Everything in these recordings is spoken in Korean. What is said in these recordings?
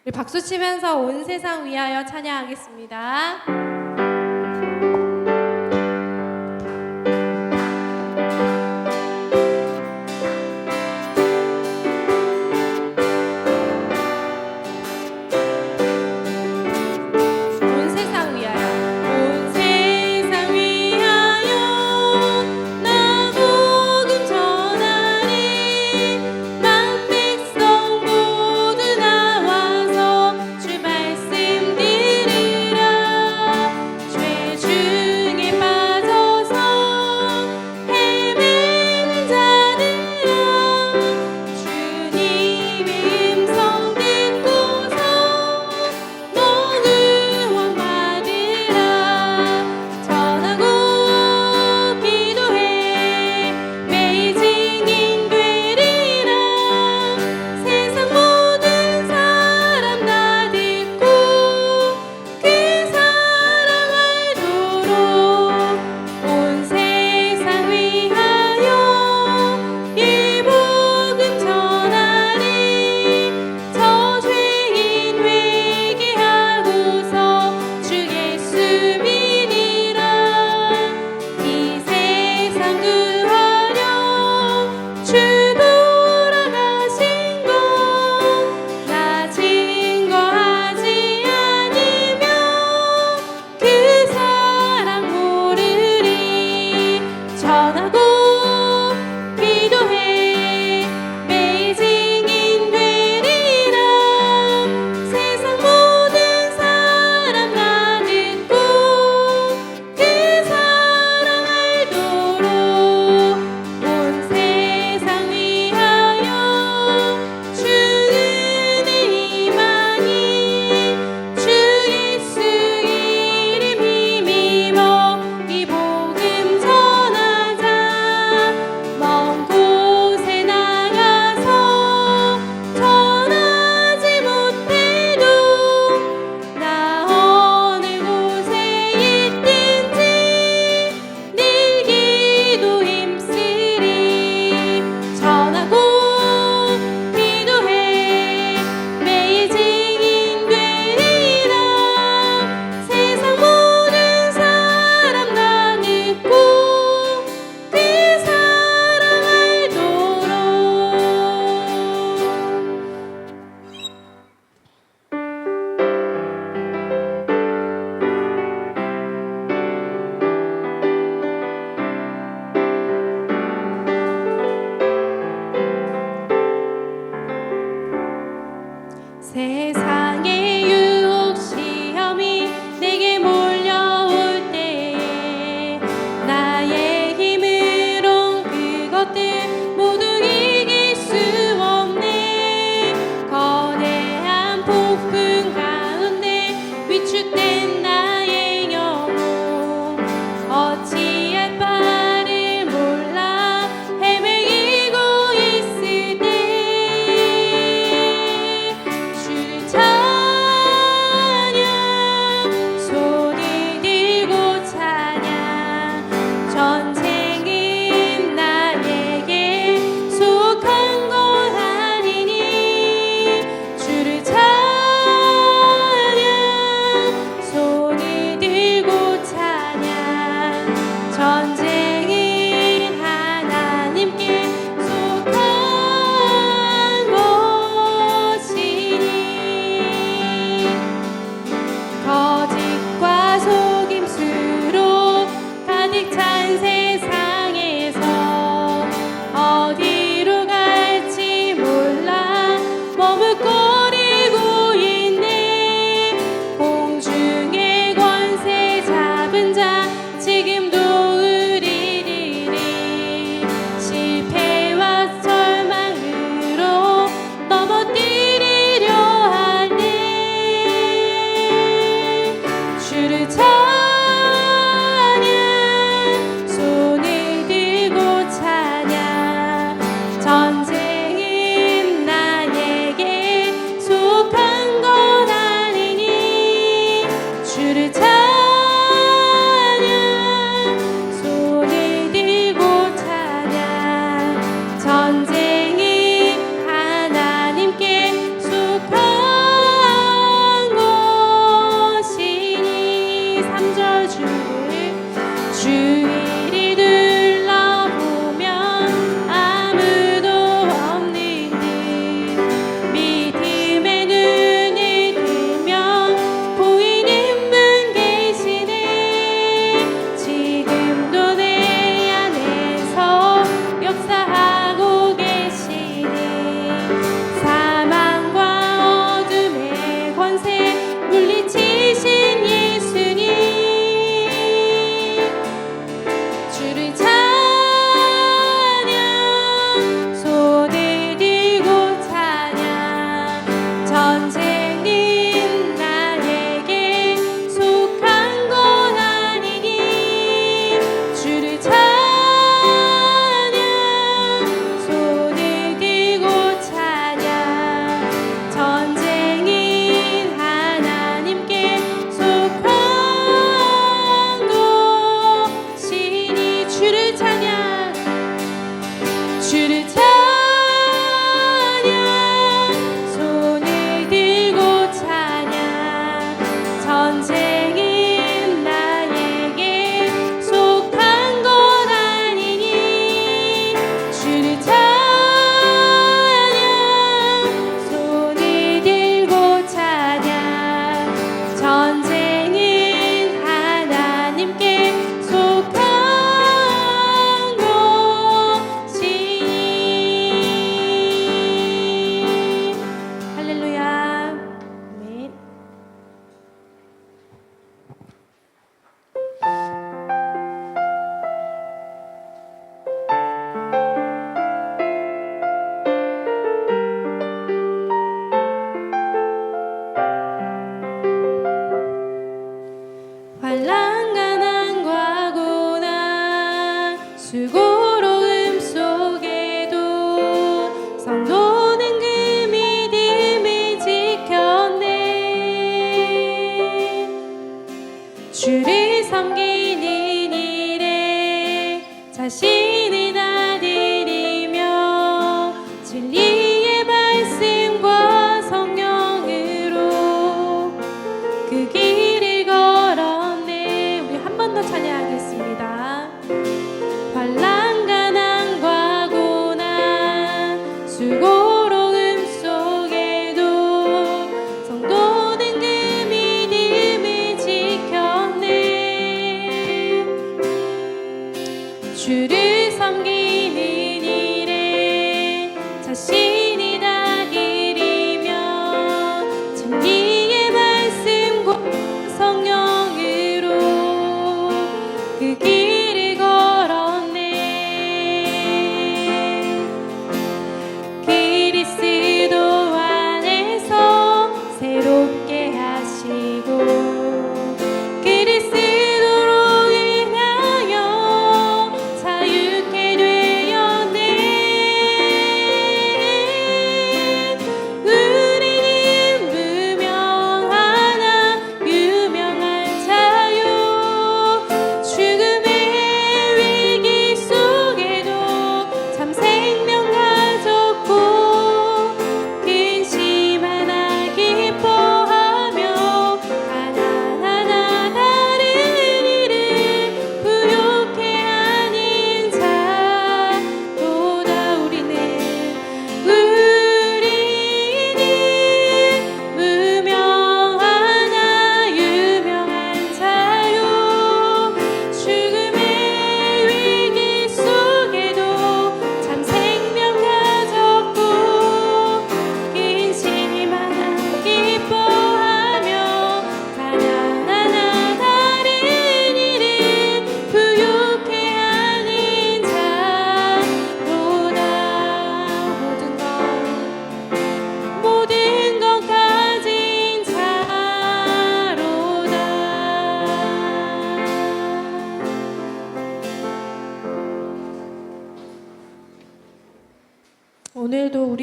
우리 박수 치면서 온 세상 위하여 찬양하겠습니다.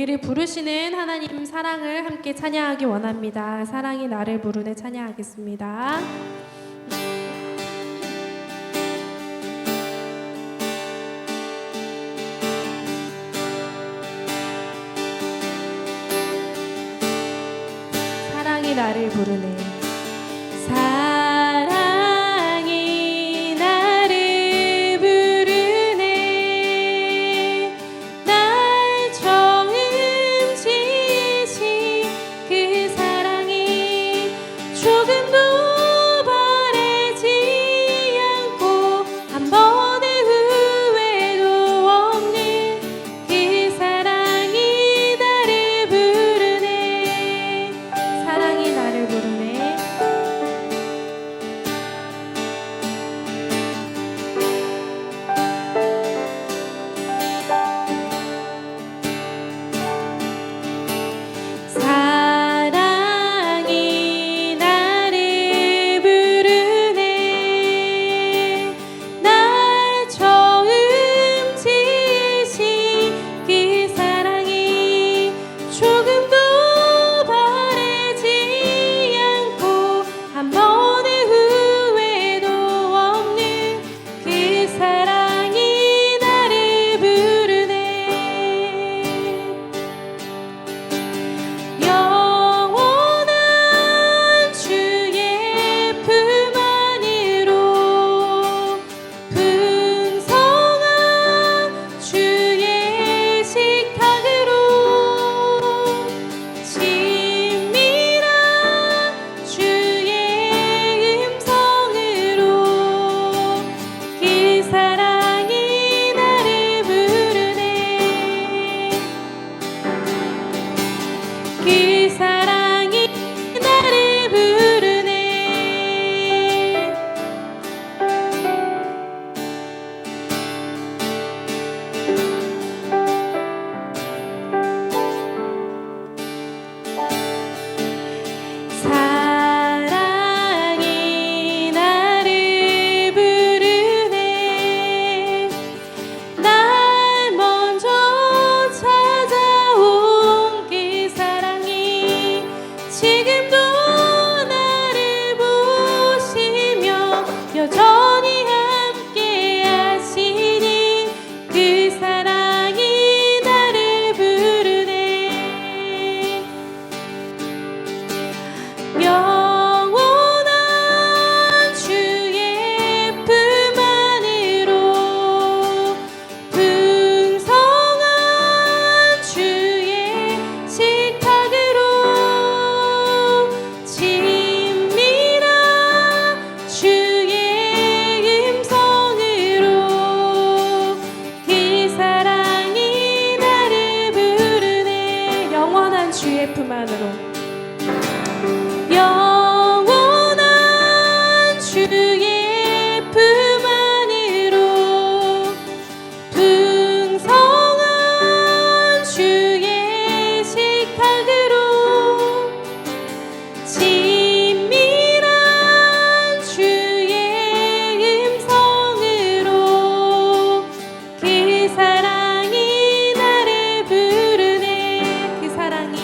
우리를 부르시는 하나님 사랑을 함께 찬양하기 원합니다. 사랑이 나를 부르네 찬양하겠습니다. 사랑이 나를 부르네. 사랑이 나를 부르네. 날 처음 지으신 그 사랑이 조금도 바래지 않고 한 번의 후회도 없는 그 사랑이 나를 부르네. 사랑이 나를 부르네. 사랑이 나를 부르네. 날 처음 지으신 그 사랑이 조금도 바래지 않고 한 번의 후회도 없는 그 사랑이 나를 부르네. 영원한 주의 품 안으로 풍성한 주의 식탁으로 친밀한 주의 음성으로 그 사랑이 나를 부르네. 그 사랑이 나를 부르네. 사랑이 나를 부르네. 날 먼저 찾아온 그 사랑이 지금도 나를 보시며 여전히 함께 하시니 그 사랑이 나를 부르네. 영원한 주의 품 안으로 풍성한 주의 식탁으로 친밀한 주의 음성으로 그 사랑이 나를 부르네. 영원한 주의 품 안으로. 영원한 주의 품 안으로 풍성한 주의 식탁으로 친밀한 주의 음성으로 그 사랑이 나를 부르네. 그 사랑이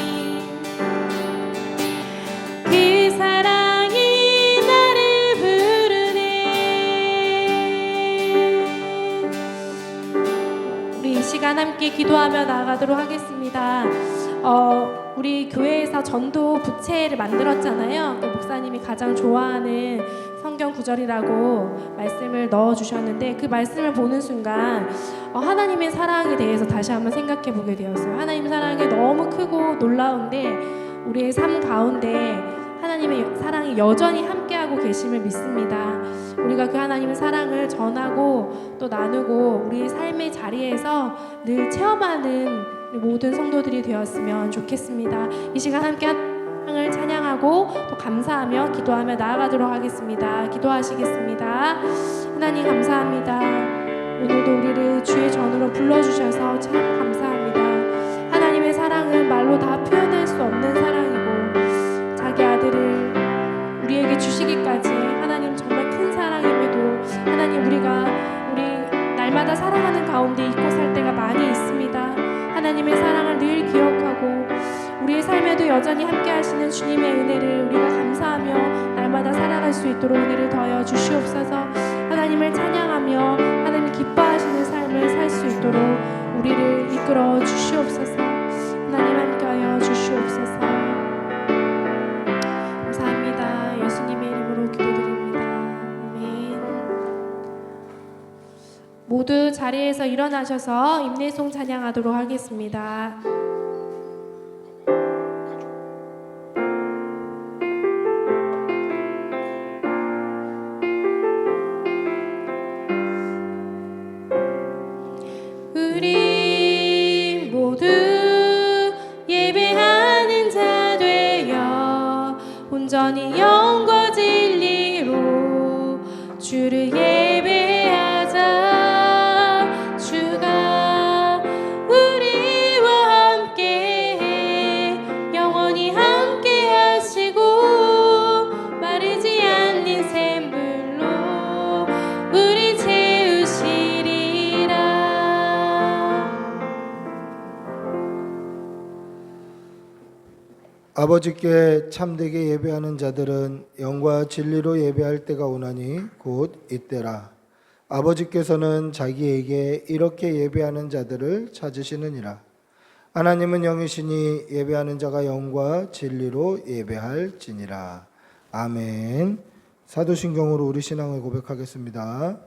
나를 부르네. 우리 이 시간 함께 기도하며 나가도록 하겠습니다. 우리 교회에서 전도 부채를 만들었잖아요. 목사님이 가장 좋아하는 성경 구절이라고 말씀을 넣어주셨는데 그 말씀을 보는 순간 하나님의 사랑에 대해서 다시 한번 생각해 보게 되었어요. 하나님 사랑이 너무 크고 놀라운데 우리의 삶 가운데 하나님의 사랑이 여전히 함께하고 계심을 믿습니다. 우리가 그 하나님의 사랑을 전하고 또 나누고 우리 삶의 자리에서 늘 체험하는 모든 성도들이 되었으면 좋겠습니다. 이 시간 함께 하나님을 찬양하고 또 감사하며 기도하며 나아가도록 하겠습니다. 기도하시겠습니다. 하나님 감사합니다. 오늘도 우리를 주의 전으로 불러주셔서 참 감사합니다. 하나님의 사랑은 말로 다 표현할 수 없는 사랑이고 자기 아들을 우리에게 주시기까지 하나님 정말 큰 사랑임에도 하나님 우리 날마다 살아가는 가운데 잊고 살 때가 많이 있습니다. 하나님의 사랑을 늘 기억 우리의 삶에도 여전히 함께 하시는 주님의 은혜를 우리가 감사하며 날마다 살아갈 수 있도록 은혜를 더하여 주시옵소서. 하나님을 찬양하며 하나님을 기뻐하시는 삶을 살 수 있도록 우리를 이끌어 주시옵소서. 하나님 함께하여 주시옵소서. 감사합니다. 예수님의 이름으로 기도드립니다. 아멘. 모두 자리에서 일어나셔서 임내송 찬양하도록 하겠습니다. 우리 모두 예배하는 자 되어 온전히 영과 진리로 주를 예배하자. 주가 우리와 함께 영원히 함께 하시고 마르지 않는 샘물로 우리 채우시리라. 아버지께 참되게 예배하는 자들은 영과 진리로 예배할 때가 오나니 곧 이때라. 아버지께서는 자기에게 이렇게 예배하는 자들을 찾으시느니라. 하나님은 영이시니 예배하는 자가 영과 진리로 예배할지니라. 아멘. 사도신경으로 우리 신앙을 고백하겠습니다.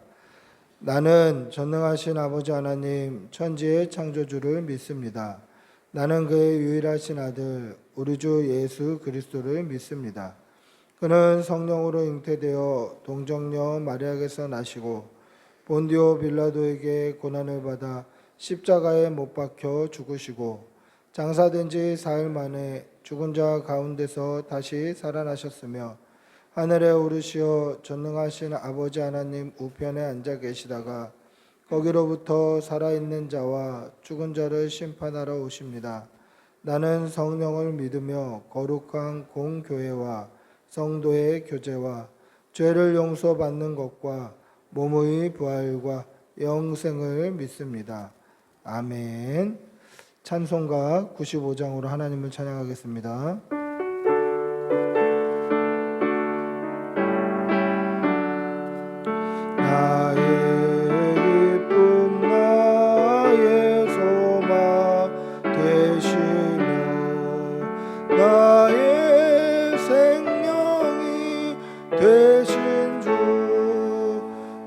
나는 전능하신 아버지 하나님 천지의 창조주를 믿습니다. 나는 그의 유일하신 아들 우리 주 예수 그리스도를 믿습니다. 그는 성령으로 잉태되어 동정녀 마리아에게서 나시고 본디오 빌라도에게 고난을 받아 십자가에 못 박혀 죽으시고 장사된 지 사흘 만에 죽은 자 가운데서 다시 살아나셨으며 하늘에 오르시어 전능하신 아버지 하나님 우편에 앉아 계시다가 거기로부터 살아있는 자와 죽은 자를 심판하러 오십니다. 나는 성령을 믿으며 거룩한 공교회와 성도의 교제와 죄를 용서받는 것과 몸의 부활과 영생을 믿습니다. 아멘. 찬송가 95장으로 하나님을 찬양하겠습니다. 나의 생명이 되신 주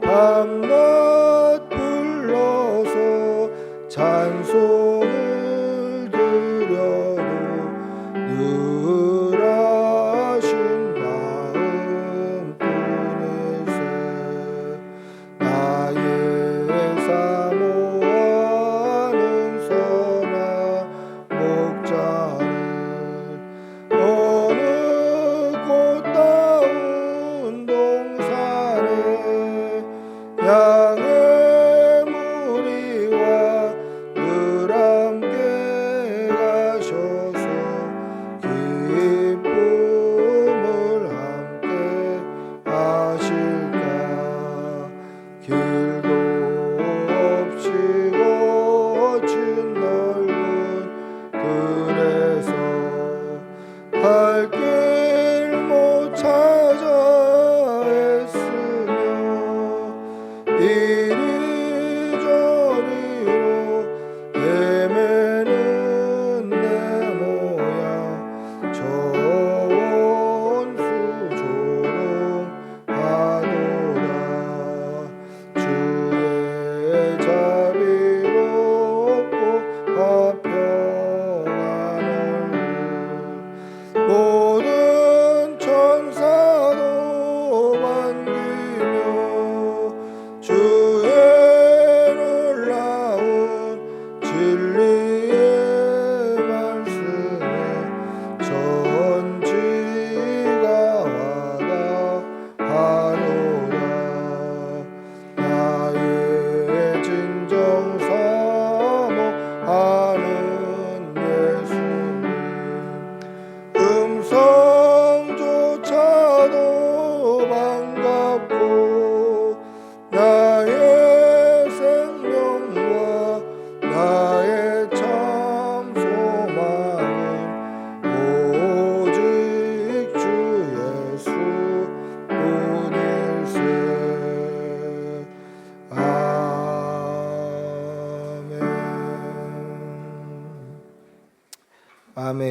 밤낮 불러서 찬송을 드려도 늘 하신 마음뿐일세.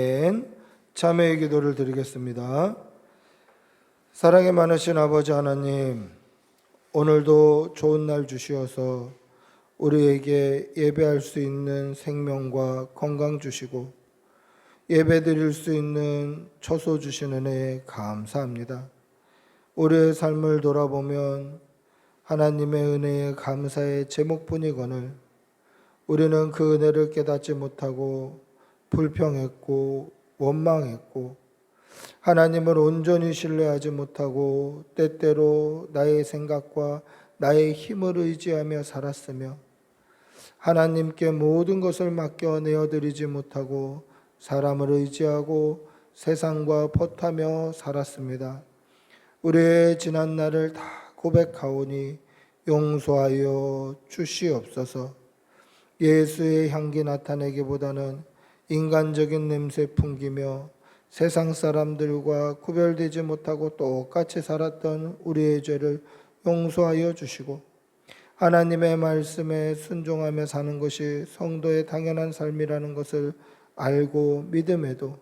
아멘. 참회의 기도를 드리겠습니다. 사랑이 많으신 아버지 하나님, 오늘도 좋은 날 주시어서 우리에게 예배할 수 있는 생명과 건강 주시고 예배 드릴 수 있는 처소 주시는 은혜에 감사합니다. 우리의 삶을 돌아보면 하나님의 은혜에 감사의 제목뿐이거늘 우리는 그 은혜를 깨닫지 못하고 불평했고 원망했고 하나님을 온전히 신뢰하지 못하고 때때로 나의 생각과 나의 힘을 의지하며 살았으며 하나님께 모든 것을 맡겨 내어드리지 못하고 사람을 의지하고 세상과 벗하며 살았습니다. 우리의 지난 날을 다 고백하오니 용서하여 주시옵소서. 예수의 향기 나타내기보다는 인간적인 냄새 풍기며 세상 사람들과 구별되지 못하고 똑같이 살았던 우리의 죄를 용서하여 주시고 하나님의 말씀에 순종하며 사는 것이 성도의 당연한 삶이라는 것을 알고 믿음에도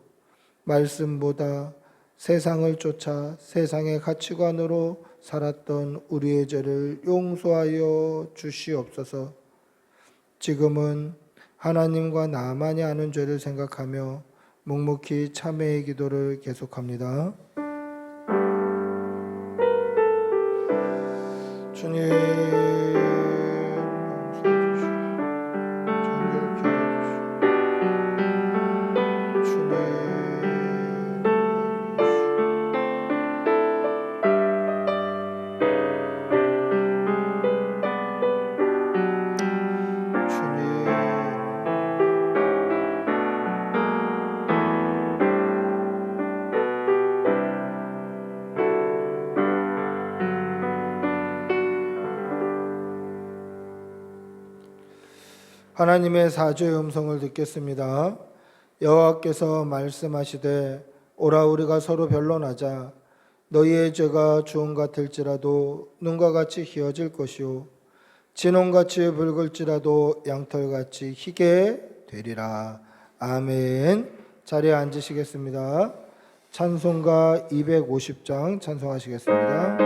말씀보다 세상을 쫓아 세상의 가치관으로 살았던 우리의 죄를 용서하여 주시옵소서. 지금은 하나님과 나만이 아는 죄를 생각하며 묵묵히 참회의 기도를 계속합니다. 주님, 하나님의 사죄의 음성을 듣겠습니다. 여호와께서 말씀하시되 오라 우리가 서로 변론하자. 너희의 죄가 주홍 같을지라도 눈과 같이 희어질 것이요 진홍같이 붉을지라도 양털같이 희게 되리라. 아멘. 자리에 앉으시겠습니다. 찬송가 250장 찬송하시겠습니다.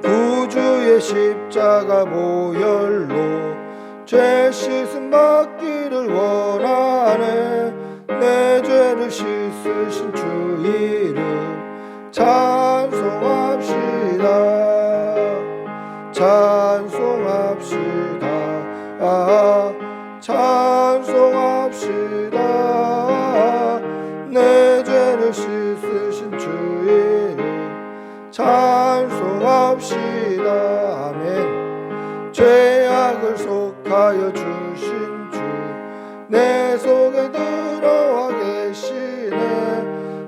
구주의 십자가 보혈로 죄 씻음 받기를 원하네. 내 죄를 씻으신 주 이름 찬송합시다. 찬송합시다. 찬송합시다. 내 죄를 씻으신 주 이름 찬송합시다. 아멘. 죄악을 속하여 주신 주 내 속에 들어와 계시네.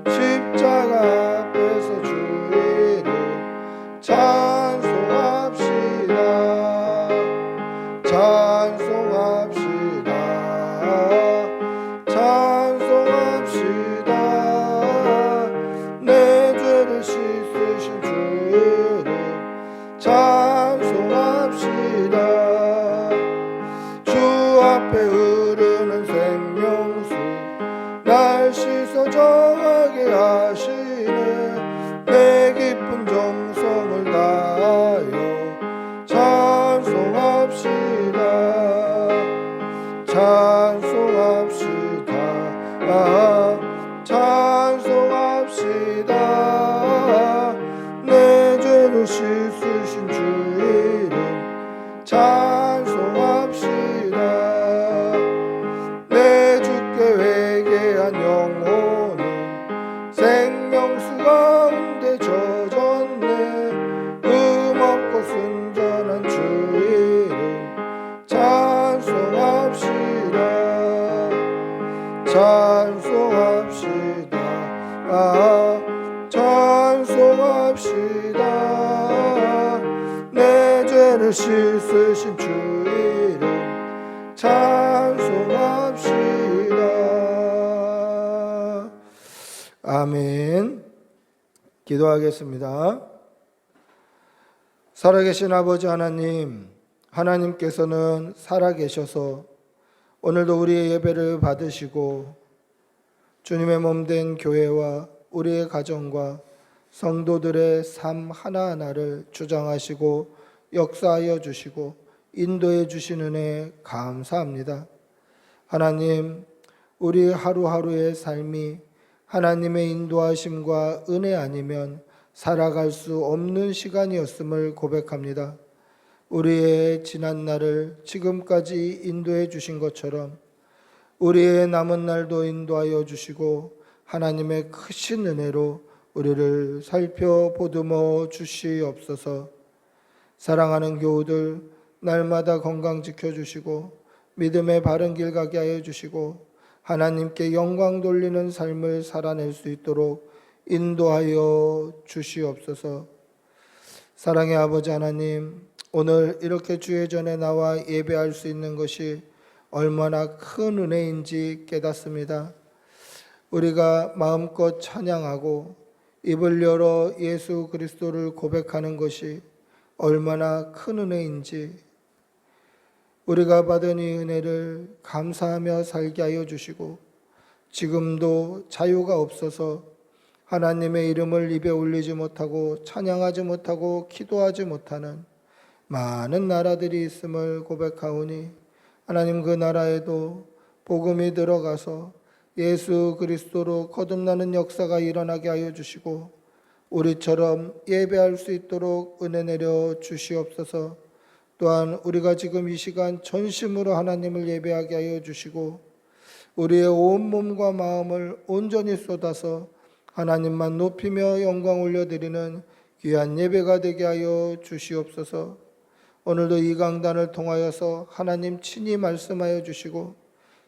십자가 앞에서 주 이름 찬송합시다. 찬송합시다. 찬송합시다. 내 죄를 씻으신 주 이름 찬송합시다. 주 앞에 흐르는 생명수 날 씻어 정하게 하시네. 내 깊은 정성을 다하여 찬송합시다. 찬송합시다. 찬송합시다. 내 죄를 씻으신 주 이름 찬송합시다. 내 주께 회개한 영혼은 생명수 가운데 젖었네. 흠없고 순전한 주 이름 찬송합시다. 찬송합시다. 찬송합시다. 내 죄를 씻으신 주 이름 찬송합시다. 아멘. 기도하겠습니다. 살아계신 아버지 하나님, 하나님께서는 살아계셔서 오늘도 우리의 예배를 받으시고 주님의 몸된 교회와 우리의 가정과 성도들의 삶 하나하나를 주장하시고 역사하여 주시고 인도해 주시는 은혜 감사합니다. 하나님, 우리 하루하루의 삶이 하나님의 인도하심과 은혜 아니면 살아갈 수 없는 시간이었음을 고백합니다. 우리의 지난 날을 지금까지 인도해 주신 것처럼 우리의 남은 날도 인도하여 주시고 하나님의 크신 은혜로 우리를 살펴보듬어 주시옵소서. 사랑하는 교우들, 날마다 건강 지켜주시고 믿음의 바른 길 가게 하여 주시고 하나님께 영광 돌리는 삶을 살아낼 수 있도록 인도하여 주시옵소서. 사랑의 아버지 하나님, 오늘 이렇게 주의 전에 나와 예배할 수 있는 것이 얼마나 큰 은혜인지 깨닫습니다. 우리가 마음껏 찬양하고 입을 열어 예수 그리스도를 고백하는 것이 얼마나 큰 은혜인지 우리가 받은 이 은혜를 감사하며 살게 하여 주시고 지금도 자유가 없어서 하나님의 이름을 입에 올리지 못하고 찬양하지 못하고 기도하지 못하는 많은 나라들이 있음을 고백하오니 하나님, 그 나라에도 복음이 들어가서 예수 그리스도로 거듭나는 역사가 일어나게 하여 주시고 우리처럼 예배할 수 있도록 은혜 내려 주시옵소서. 또한 우리가 지금 이 시간 전심으로 하나님을 예배하게 하여 주시고 우리의 온 몸과 마음을 온전히 쏟아서 하나님만 높이며 영광 올려드리는 귀한 예배가 되게 하여 주시옵소서. 오늘도 이 강단을 통하여서 하나님 친히 말씀하여 주시고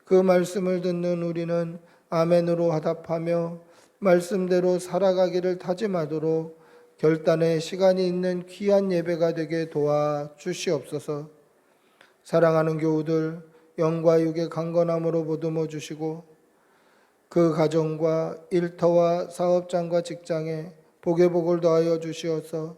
그 말씀을 듣는 우리는 아멘으로 화답하며 말씀대로 살아가기를 다짐하도록 결단의 시간이 있는 귀한 예배가 되게 도와 주시옵소서. 사랑하는 교우들, 영과 육의 강건함으로 보듬어 주시고 그 가정과 일터와 사업장과 직장에 복의 복을 더하여 주시어서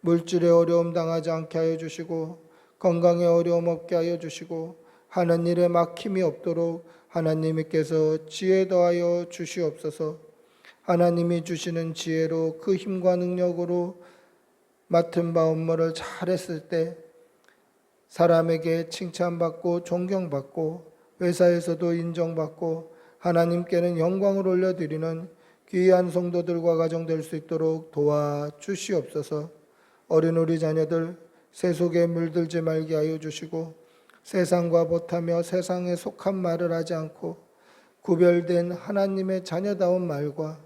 물질의 어려움 당하지 않게 하여 주시고 건강에 어려움 없게 하여 주시고 하는 일에 막힘이 없도록 하나님께서 지혜 더하여 주시옵소서. 하나님이 주시는 지혜로 그 힘과 능력으로 맡은 바 업무를 잘했을 때 사람에게 칭찬받고 존경받고 회사에서도 인정받고 하나님께는 영광을 올려드리는 귀한 성도들과 가정 될 수 있도록 도와주시옵소서. 어린 우리 자녀들 세속에 물들지 말게 하여 주시고 세상과 보타며 세상에 속한 말을 하지 않고 구별된 하나님의 자녀다운 말과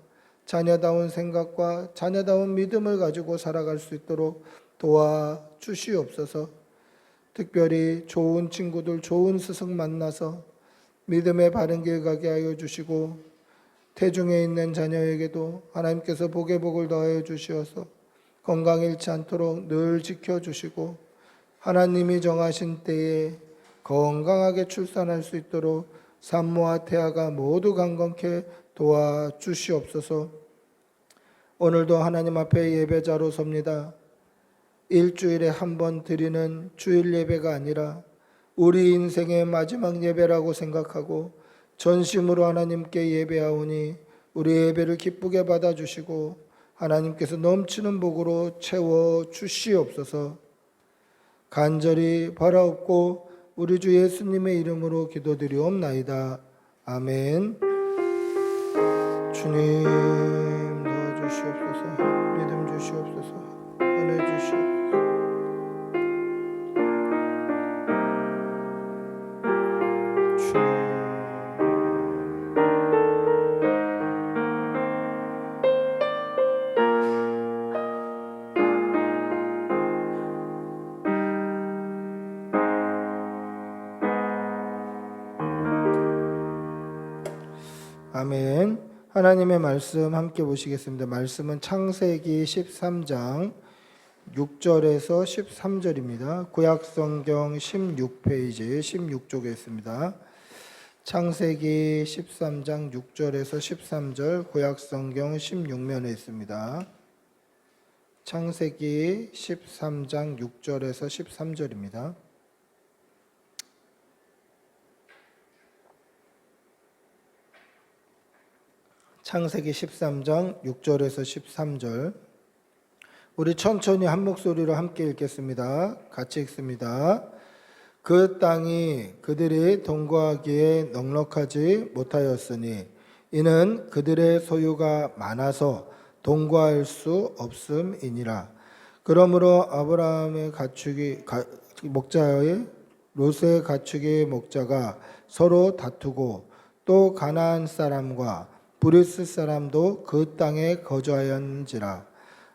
자녀다운 생각과 자녀다운 믿음을 가지고 살아갈 수 있도록 도와주시옵소서. 특별히 좋은 친구들, 좋은 스승 만나서 믿음의 바른 길 가게 하여 주시고 태중에 있는 자녀에게도 하나님께서 복의 복을 더하여 주시어서 건강 잃지 않도록 늘 지켜주시고 하나님이 정하신 때에 건강하게 출산할 수 있도록 산모와 태아가 모두 강건케 도와주시옵소서. 오늘도 하나님 앞에 예배자로 섭니다. 일주일에 한 번 드리는 주일 예배가 아니라 우리 인생의 마지막 예배라고 생각하고 전심으로 하나님께 예배하오니 우리 예배를 기쁘게 받아주시고 하나님께서 넘치는 복으로 채워 주시옵소서. 간절히 바라옵고 우리 주 예수님의 이름으로 기도드리옵나이다. 아멘. 주님 도와주시옵소서. 믿음 주시옵소서. 은혜 주시옵소서. 주님. 아멘. 하나님의 말씀 함께 보시겠습니다. 말씀은 창세기 13장 6절에서 13절입니다. 구약성경 16페이지 16쪽에 있습니다. 창세기 13장 6절에서 13절, 구약성경 16면에 있습니다. 창세기 13장 6절에서 13절입니다. 창세기 13장 6절에서 13절. 우리 천천히 한 목소리로 함께 읽겠습니다. 같이 읽습니다. 그 땅이 그들이 동거하기에 넉넉하지 못하였으니 이는 그들의 소유가 많아서 동거할 수 없음이니라. 그러므로 아브라함의 목자의 롯의 가축의 목자가 서로 다투고 또 가나안 사람과 브리스 사람도 그 땅에 거주하였는지라.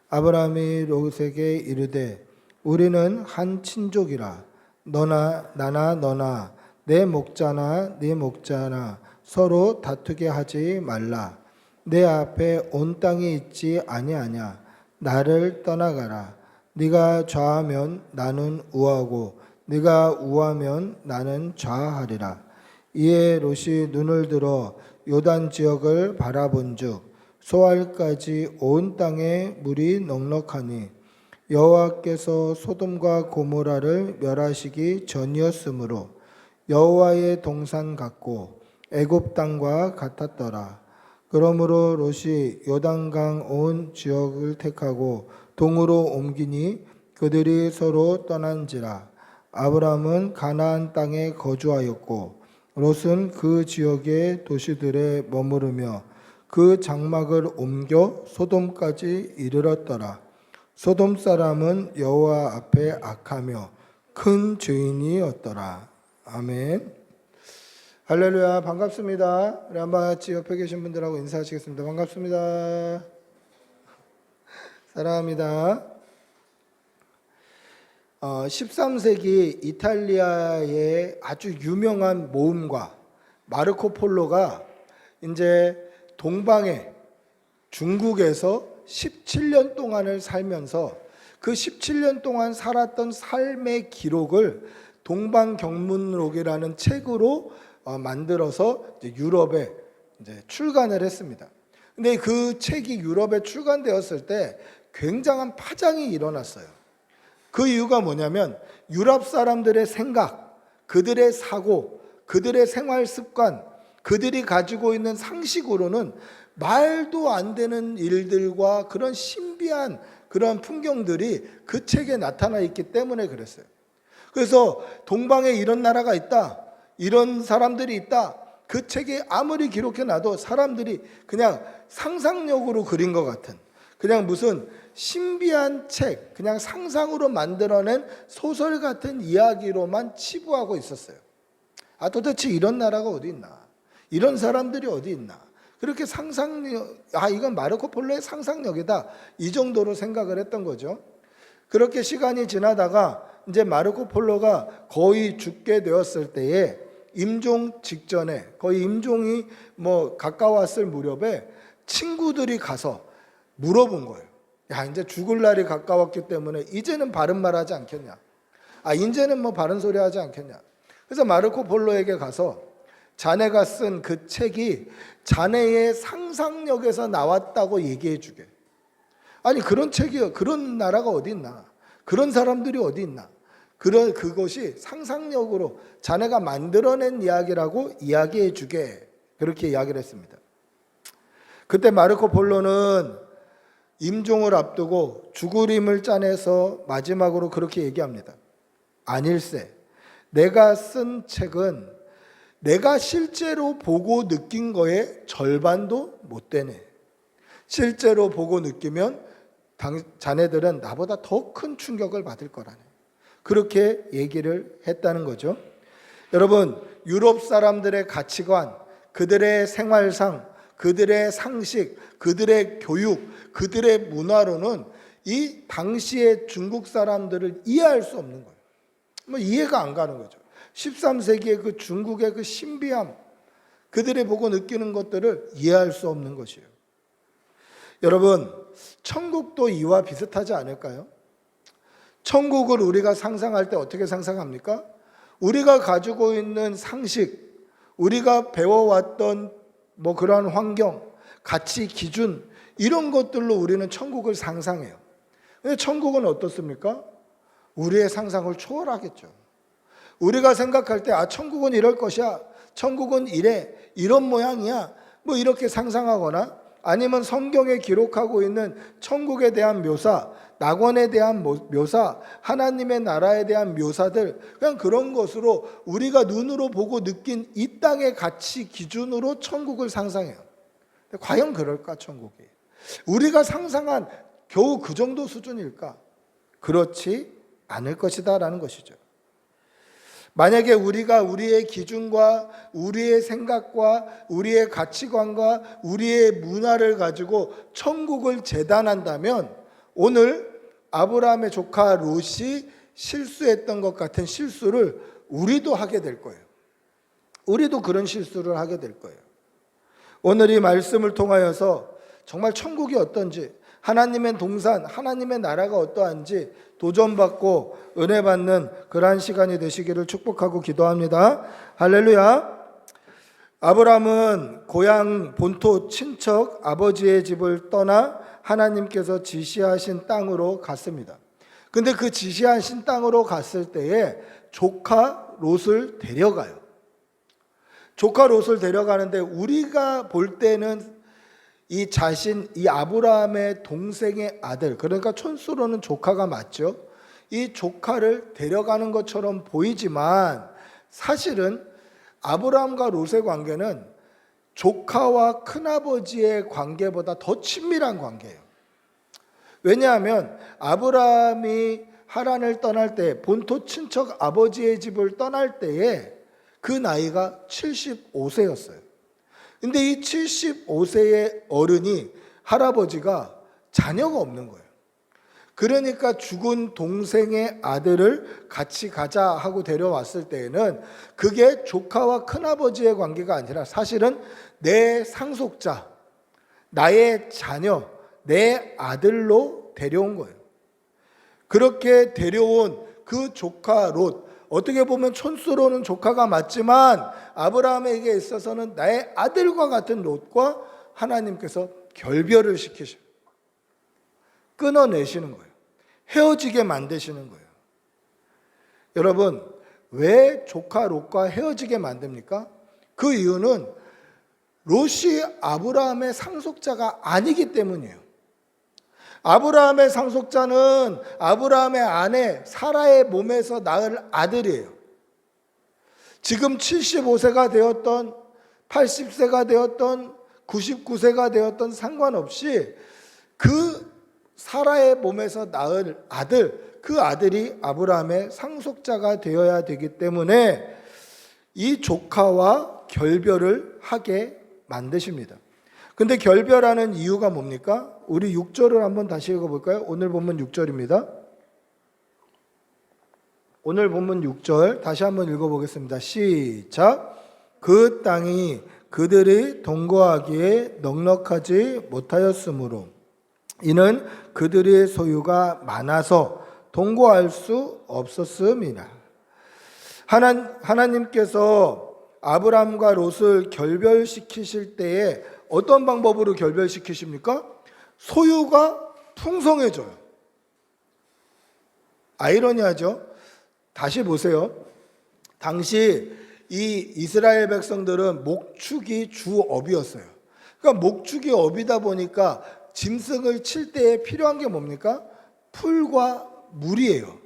아브라함이 롯에게 이르되 우리는 한 친족이라. 너나 내 목자나 네 목자나 서로 다투게 하지 말라. 내 앞에 온 땅이 있지 아니하냐. 나를 떠나가라. 네가 좌하면 나는 우하고 네가 우하면 나는 좌하리라. 이에 롯이 눈을 들어 요단 지역을 바라본즉 소알까지 온 땅에 물이 넉넉하니 여호와께서 소돔과 고모라를 멸하시기 전이었으므로 여호와의 동산 같고 애굽 땅과 같았더라. 그러므로 롯이 요단강 온 지역을 택하고 동으로 옮기니 그들이 서로 떠난지라. 아브라함은 가나안 땅에 거주하였고 롯은 그 지역의 도시들에 머무르며 그 장막을 옮겨 소돔까지 이르렀더라. 소돔 사람은 여호와 앞에 악하며 큰 죄인이었더라. 아멘. 할렐루야. 반갑습니다. 우리 한번 같이 옆에 계신 분들하고 인사하시겠습니다. 반갑습니다. 사랑합니다. 13세기 이탈리아의 아주 유명한 모험가 마르코 폴로가 이제 동방에 중국에서 17년 동안을 살면서 그 17년 동안 살았던 삶의 기록을 동방경문록이라는 책으로 만들어서 이제 유럽에 이제 출간을 했습니다. 근데 그 책이 유럽에 출간되었을 때 굉장한 파장이 일어났어요. 그 이유가 뭐냐면 유럽 사람들의 생각, 그들의 사고, 그들의 생활 습관, 그들이 가지고 있는 상식으로는 말도 안 되는 일들과 그런 신비한 그런 풍경들이 그 책에 나타나 있기 때문에 그랬어요. 그래서 동방에 이런 나라가 있다, 이런 사람들이 있다, 그 책에 아무리 기록해놔도 사람들이 그냥 상상력으로 그린 것 같은, 그냥 무슨 신비한 책, 그냥 상상으로 만들어낸 소설 같은 이야기로만 치부하고 있었어요. 아, 도대체 이런 나라가 어디 있나? 이런 사람들이 어디 있나? 그렇게 상상력, 이건 마르코 폴로의 상상력이다, 이 정도로 생각을 했던 거죠. 그렇게 시간이 지나다가 이제 마르코 폴로가 거의 죽게 되었을 때에 임종 직전에, 거의 임종이 가까웠을 무렵에 친구들이 가서 물어본 거예요. 야, 이제 죽을 날이 가까웠기 때문에 이제는 바른 말 하지 않겠냐? 이제는 바른 소리 하지 않겠냐? 그래서 마르코 폴로에게 가서 자네가 쓴 그 책이 자네의 상상력에서 나왔다고 얘기해 주게. 아니, 그런 책이, 그런 나라가 어디 있나? 그런 사람들이 어디 있나? 그것이 상상력으로 자네가 만들어낸 이야기라고 이야기해 주게. 그렇게 이야기를 했습니다. 그때 마르코 폴로는 임종을 앞두고 죽을 힘을 짜내서 마지막으로 그렇게 얘기합니다. 아닐세, 내가 쓴 책은 내가 실제로 보고 느낀 거에 절반도 못 되네. 실제로 보고 느끼면 자네들은 나보다 더 큰 충격을 받을 거라네. 그렇게 얘기를 했다는 거죠. 여러분, 유럽 사람들의 가치관, 그들의 생활상, 그들의 상식, 그들의 교육, 그들의 문화로는 이 당시의 중국 사람들을 이해할 수 없는 거예요. 이해가 안 가는 거죠. 13세기의 그 중국의 그 신비함, 그들이 보고 느끼는 것들을 이해할 수 없는 것이에요. 여러분, 천국도 이와 비슷하지 않을까요? 천국을 우리가 상상할 때 어떻게 상상합니까? 우리가 가지고 있는 상식, 우리가 배워왔던 그러한 환경, 가치, 기준, 이런 것들로 우리는 천국을 상상해요. 근데 천국은 어떻습니까? 우리의 상상을 초월하겠죠. 우리가 생각할 때 천국은 이럴 것이야, 천국은 이래, 이런 모양이야, 이렇게 상상하거나 아니면 성경에 기록하고 있는 천국에 대한 묘사, 낙원에 대한 묘사, 하나님의 나라에 대한 묘사들, 그냥 그런 것으로 우리가 눈으로 보고 느낀 이 땅의 가치 기준으로 천국을 상상해요. 과연 그럴까, 천국이? 우리가 상상한 겨우 그 정도 수준일까? 그렇지 않을 것이다 라는 것이죠. 만약에 우리가 우리의 기준과 우리의 생각과 우리의 가치관과 우리의 문화를 가지고 천국을 재단한다면 오늘 아브라함의 조카 롯이 실수했던 것 같은 실수를 우리도 하게 될 거예요. 우리도 그런 실수를 하게 될 거예요. 오늘 이 말씀을 통하여서 정말 천국이 어떤지, 하나님의 동산, 하나님의 나라가 어떠한지 도전받고 은혜 받는 그러한 시간이 되시기를 축복하고 기도합니다. 할렐루야. 아브라함은 고향 본토 친척 아버지의 집을 떠나 하나님께서 지시하신 땅으로 갔습니다. 근데 그 지시하신 땅으로 갔을 때에 조카 롯을 데려가요. 조카 롯을 데려가는데 우리가 볼 때는 이 아브라함의 동생의 아들, 그러니까 촌수로는 조카가 맞죠. 이 조카를 데려가는 것처럼 보이지만 사실은 아브라함과 롯의 관계는 조카와 큰아버지의 관계보다 더 친밀한 관계예요. 왜냐하면 아브라함이 하란을 떠날 때, 본토 친척 아버지의 집을 떠날 때에 그 나이가 75세였어요. 근데 이 75세의 어른이, 할아버지가 자녀가 없는 거예요. 그러니까 죽은 동생의 아들을 같이 가자 하고 데려왔을 때에는 그게 조카와 큰아버지의 관계가 아니라 사실은 내 상속자, 나의 자녀, 내 아들로 데려온 거예요. 그렇게 데려온 그 조카 롯, 어떻게 보면 촌수로는 조카가 맞지만 아브라함에게 있어서는 나의 아들과 같은 롯과 하나님께서 결별을 시키셔. 끊어내시는 거예요. 헤어지게 만드시는 거예요. 여러분, 왜 조카 롯과 헤어지게 만듭니까? 그 이유는 롯이 아브라함의 상속자가 아니기 때문이에요. 아브라함의 상속자는 아브라함의 아내 사라의 몸에서 낳을 아들이에요. 지금 75세가 되었던 80세가 되었던 99세가 되었던 상관없이 그 사라의 몸에서 낳을 아들, 그 아들이 아브라함의 상속자가 되어야 되기 때문에 이 조카와 결별을 하게 만드십니다. 근데 결별하는 이유가 뭡니까? 우리 6절을 한번 다시 읽어볼까요? 오늘 본문 6절입니다. 오늘 본문 6절 다시 한번 읽어보겠습니다. 시작. 그 땅이 그들이 동거하기에 넉넉하지 못하였으므로 이는 그들의 소유가 많아서 동거할 수 없었음이라. 하나님께서 아브람과 롯을 결별시키실 때에 어떤 방법으로 결별시키십니까? 소유가 풍성해져요. 아이러니하죠? 다시 보세요. 당시 이 이스라엘 백성들은 목축이 주업이었어요. 그러니까 목축이 업이다 보니까 짐승을 칠 때에 필요한 게 뭡니까? 풀과 물이에요.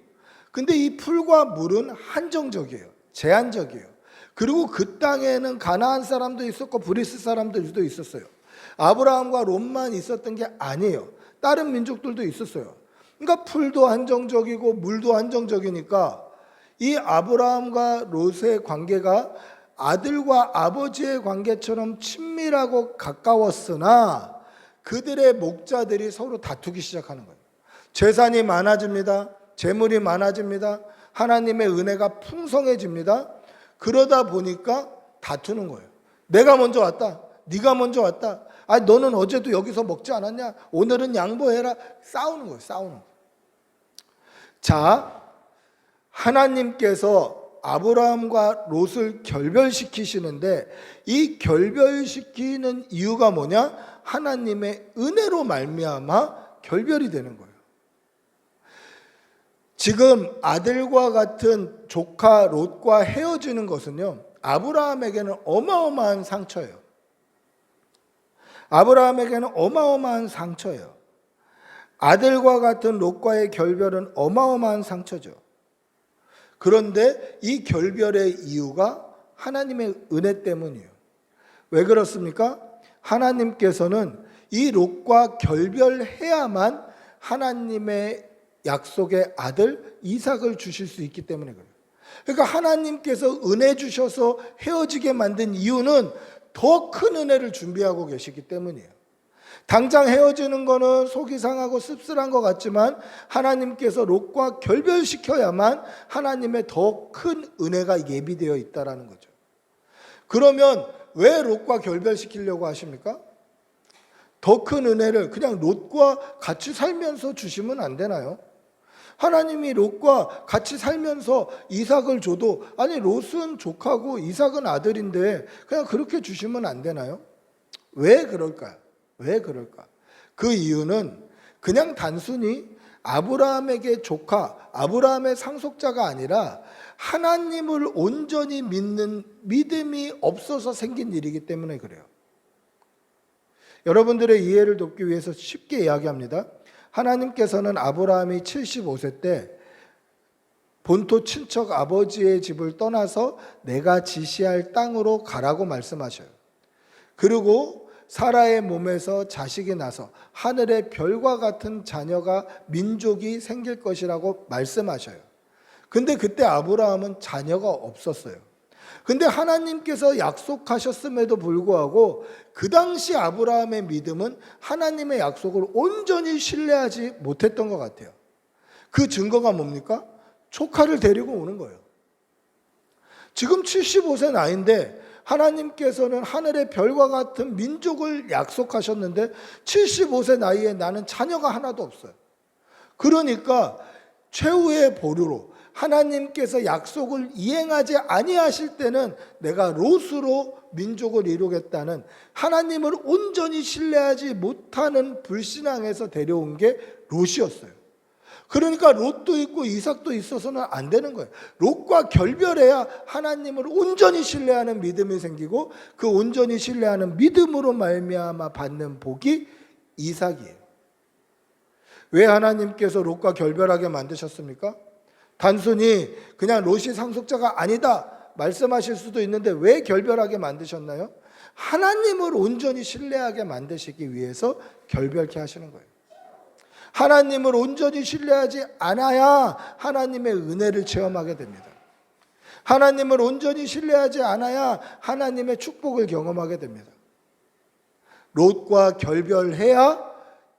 근데 이 풀과 물은 한정적이에요. 제한적이에요. 그리고 그 땅에는 가나안 사람도 있었고 브리스 사람들도 있었어요. 아브라함과 롯만 있었던 게 아니에요. 다른 민족들도 있었어요. 그러니까 풀도 한정적이고 물도 한정적이니까 이 아브라함과 롯의 관계가 아들과 아버지의 관계처럼 친밀하고 가까웠으나 그들의 목자들이 서로 다투기 시작하는 거예요. 재산이 많아집니다. 재물이 많아집니다. 하나님의 은혜가 풍성해집니다. 그러다 보니까 다투는 거예요. 내가 먼저 왔다. 네가 먼저 왔다. 아, 너는 어제도 여기서 먹지 않았냐? 오늘은 양보해라. 싸우는 거예요. 싸우는 거예요. 자, 하나님께서 아브라함과 롯을 결별시키시는데 이 결별시키는 이유가 뭐냐? 하나님의 은혜로 말미암아 결별이 되는 거예요. 지금 아들과 같은 조카 롯과 헤어지는 것은요, 아브라함에게는 어마어마한 상처예요. 아브라함에게는 어마어마한 상처예요. 아들과 같은 롯과의 결별은 어마어마한 상처죠. 그런데 이 결별의 이유가 하나님의 은혜 때문이에요. 왜 그렇습니까? 하나님께서는 이 롯과 결별해야만 하나님의 약속의 아들 이삭을 주실 수 있기 때문에 그래요. 그러니까 하나님께서 은혜 주셔서 헤어지게 만든 이유는 더 큰 은혜를 준비하고 계시기 때문이에요. 당장 헤어지는 거는 속이 상하고 씁쓸한 것 같지만 하나님께서 롯과 결별시켜야만 하나님의 더 큰 은혜가 예비되어 있다라는 거죠. 그러면 왜 롯과 결별시키려고 하십니까? 더 큰 은혜를 그냥 롯과 같이 살면서 주시면 안 되나요? 하나님이 롯과 같이 살면서 이삭을 줘도 아니 롯은 조카고 이삭은 아들인데 그냥 그렇게 주시면 안 되나요? 왜 그럴까요? 왜 그럴까? 그 이유는 그냥 단순히 아브라함에게 조카, 아브라함의 상속자가 아니라 하나님을 온전히 믿는 믿음이 없어서 생긴 일이기 때문에 그래요. 여러분들의 이해를 돕기 위해서 쉽게 이야기합니다. 하나님께서는 아브라함이 75세 때 본토 친척 아버지의 집을 떠나서 내가 지시할 땅으로 가라고 말씀하셔요. 그리고 사라의 몸에서 자식이 나서 하늘의 별과 같은 자녀가 민족이 생길 것이라고 말씀하셔요. 근데 그때 아브라함은 자녀가 없었어요. 근데 하나님께서 약속하셨음에도 불구하고 그 당시 아브라함의 믿음은 하나님의 약속을 온전히 신뢰하지 못했던 것 같아요. 그 증거가 뭡니까? 조카를 데리고 오는 거예요. 지금 75세 나이인데 하나님께서는 하늘의 별과 같은 민족을 약속하셨는데 75세 나이에 나는 자녀가 하나도 없어요. 그러니까 최후의 보류로 하나님께서 약속을 이행하지 아니하실 때는 내가 롯으로 민족을 이루겠다는 하나님을 온전히 신뢰하지 못하는 불신앙에서 데려온 게 롯이었어요. 그러니까 롯도 있고 이삭도 있어서는 안 되는 거예요. 롯과 결별해야 하나님을 온전히 신뢰하는 믿음이 생기고 그 온전히 신뢰하는 믿음으로 말미암아 받는 복이 이삭이에요. 왜 하나님께서 롯과 결별하게 만드셨습니까? 단순히 그냥 롯이 상속자가 아니다 말씀하실 수도 있는데 왜 결별하게 만드셨나요? 하나님을 온전히 신뢰하게 만드시기 위해서 결별케 하시는 거예요. 하나님을 온전히 신뢰하지 않아야 하나님의 은혜를 체험하게 됩니다. 하나님을 온전히 신뢰하지 않아야 하나님의 축복을 경험하게 됩니다. 롯과 결별해야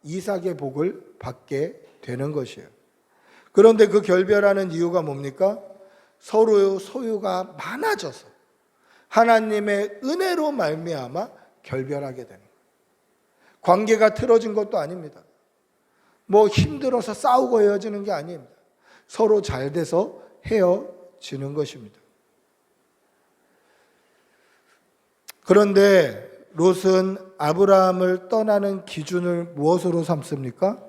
이삭의 복을 받게 되는 것이에요. 그런데 그 결별하는 이유가 뭡니까? 서로 소유가 많아져서 하나님의 은혜로 말미암아 결별하게 되는 거예요. 관계가 틀어진 것도 아닙니다. 뭐 힘들어서 싸우고 헤어지는 게 아닙니다. 서로 잘 돼서 헤어지는 것입니다. 그런데 롯은 아브라함을 떠나는 기준을 무엇으로 삼습니까?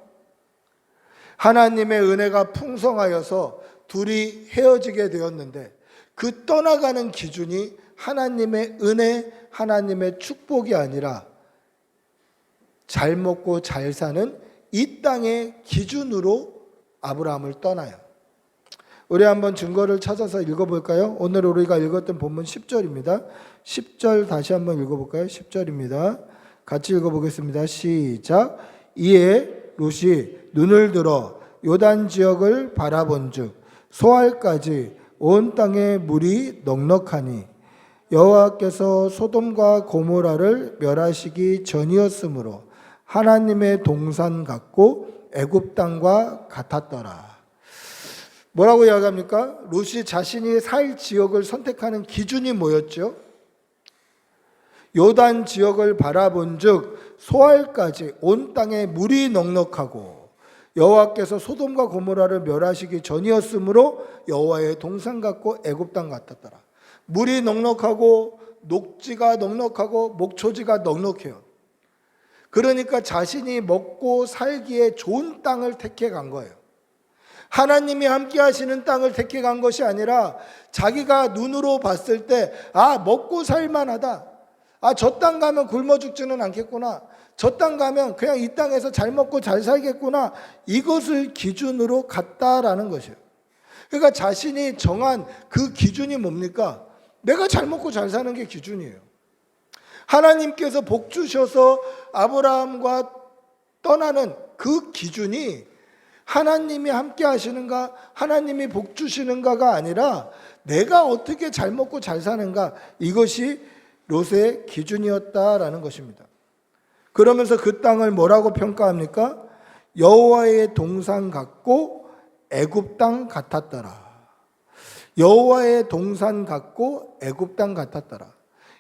하나님의 은혜가 풍성하여서 둘이 헤어지게 되었는데 그 떠나가는 기준이 하나님의 은혜, 하나님의 축복이 아니라 잘 먹고 잘 사는 이 땅의 기준으로 아브라함을 떠나요. 우리 한번 증거를 찾아서 읽어볼까요? 오늘 우리가 읽었던 본문 10절입니다. 10절 다시 한번 읽어볼까요? 10절입니다. 같이 읽어보겠습니다. 시작. 이에 롯이 눈을 들어 요단 지역을 바라본즉 소알까지 온 땅에 물이 넉넉하니 여호와께서 소돔과 고모라를 멸하시기 전이었으므로 하나님의 동산 같고 애굽 땅과 같았더라. 뭐라고 이야기합니까? 롯이 자신이 살 지역을 선택하는 기준이 뭐였죠? 요단 지역을 바라본즉 소알까지 온 땅에 물이 넉넉하고 여호와께서 소돔과 고모라를 멸하시기 전이었으므로 여호와의 동산 같고 애굽 땅 같았더라. 물이 넉넉하고 녹지가 넉넉하고 목초지가 넉넉해요. 그러니까 자신이 먹고 살기에 좋은 땅을 택해 간 거예요. 하나님이 함께 하시는 땅을 택해 간 것이 아니라 자기가 눈으로 봤을 때 먹고 살만하다. 아, 저 땅 가면 굶어 죽지는 않겠구나. 저 땅 가면 그냥 이 땅에서 잘 먹고 잘 살겠구나. 이것을 기준으로 갔다라는 것이에요. 그러니까 자신이 정한 그 기준이 뭡니까? 내가 잘 먹고 잘 사는 게 기준이에요. 하나님께서 복 주셔서 아브라함과 떠나는 그 기준이 하나님이 함께 하시는가, 하나님이 복 주시는가가 아니라 내가 어떻게 잘 먹고 잘 사는가, 이것이 롯의 기준이었다라는 것입니다. 그러면서 그 땅을 뭐라고 평가합니까? 여호와의 동산 같고 애굽 땅 같았더라. 여호와의 동산 같고 애굽 땅 같았더라.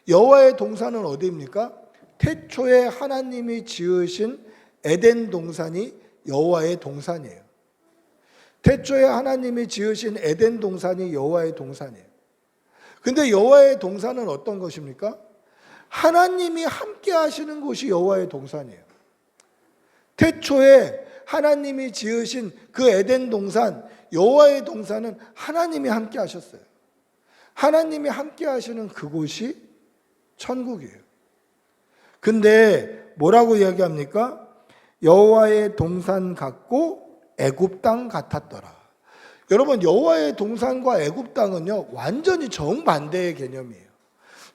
여호와의 동산은 어디입니까? 태초에 하나님이 지으신 에덴 동산이 여호와의 동산이에요. 태초에 하나님이 지으신 에덴 동산이 여호와의 동산이에요. 근데 여호와의 동산은 어떤 것입니까? 하나님이 함께 하시는 곳이 여호와의 동산이에요. 태초에 하나님이 지으신 그 에덴 동산, 여호와의 동산은 하나님이 함께 하셨어요. 하나님이 함께 하시는 그곳이 천국이에요. 근데 뭐라고 이야기합니까? 여호와의 동산 같고 애굽 땅 같았더라. 여러분, 여호와의 동산과 애굽 땅은요, 완전히 정반대의 개념이에요.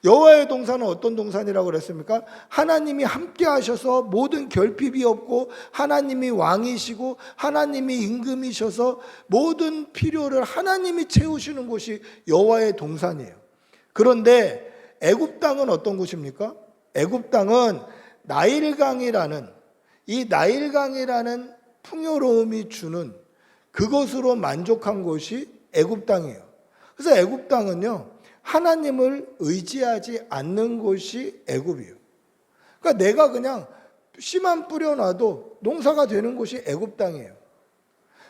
여호와의 동산은 어떤 동산이라고 그랬습니까? 하나님이 함께 하셔서 모든 결핍이 없고 하나님이 왕이시고 하나님이 임금이셔서 모든 필요를 하나님이 채우시는 곳이 여호와의 동산이에요. 그런데 애굽 땅은 어떤 곳입니까? 애굽 땅은 나일강이라는, 이 나일강이라는 풍요로움이 주는 그것으로 만족한 곳이 애굽 땅이에요. 그래서 애굽 땅은요, 하나님을 의지하지 않는 곳이 애굽이에요. 그러니까 내가 그냥 씨만 뿌려놔도 농사가 되는 곳이 애굽 땅이에요.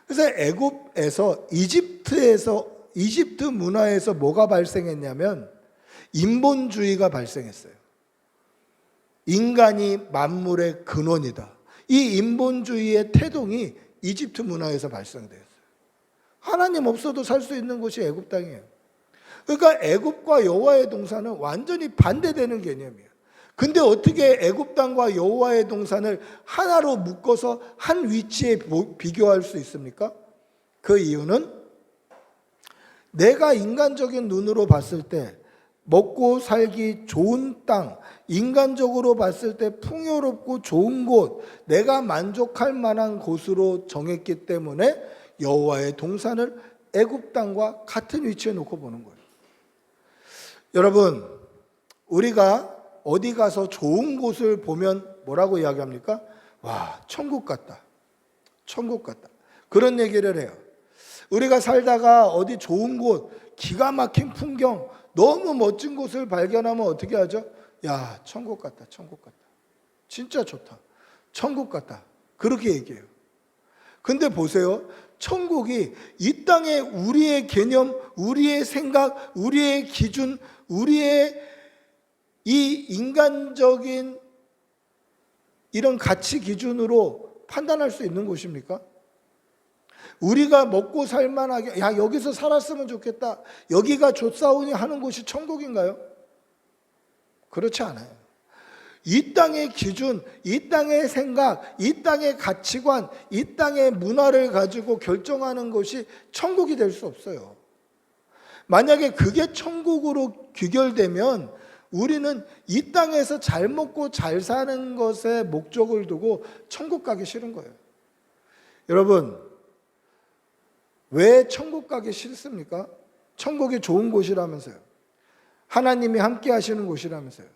그래서 애굽에서, 이집트 문화에서 뭐가 발생했냐면 인본주의가 발생했어요. 인간이 만물의 근원이다. 이 인본주의의 태동이 이집트 문화에서 발생되었어요. 하나님 없어도 살 수 있는 곳이 애굽 땅이에요. 그러니까 애굽과 여호와의 동산은 완전히 반대되는 개념이에요. 근데 어떻게 애굽 땅과 여호와의 동산을 하나로 묶어서 한 위치에 비교할 수 있습니까? 그 이유는 내가 인간적인 눈으로 봤을 때 먹고 살기 좋은 땅, 인간적으로 봤을 때 풍요롭고 좋은 곳, 내가 만족할 만한 곳으로 정했기 때문에 여호와의 동산을 애굽 땅과 같은 위치에 놓고 보는 거예요. 여러분, 우리가 어디 가서 좋은 곳을 보면 뭐라고 이야기합니까? 와, 천국 같다. 천국 같다. 그런 얘기를 해요. 우리가 살다가 어디 좋은 곳, 기가 막힌 풍경, 너무 멋진 곳을 발견하면 어떻게 하죠? 야, 천국 같다. 천국 같다. 진짜 좋다. 천국 같다. 그렇게 얘기해요. 근데 보세요. 천국이 이 땅에 우리의 개념, 우리의 생각, 우리의 기준, 우리의 이 인간적인 이런 가치 기준으로 판단할 수 있는 곳입니까? 우리가 먹고 살만하게, 야, 여기서 살았으면 좋겠다, 여기가 좋사오니 하는 곳이 천국인가요? 그렇지 않아요. 이 땅의 기준, 이 땅의 생각, 이 땅의 가치관, 이 땅의 문화를 가지고 결정하는 것이 천국이 될 수 없어요. 만약에 그게 천국으로 귀결되면 우리는 이 땅에서 잘 먹고 잘 사는 것에 목적을 두고 천국 가기 싫은 거예요. 여러분, 왜 천국 가기 싫습니까? 천국이 좋은 곳이라면서요. 하나님이 함께 하시는 곳이라면서요.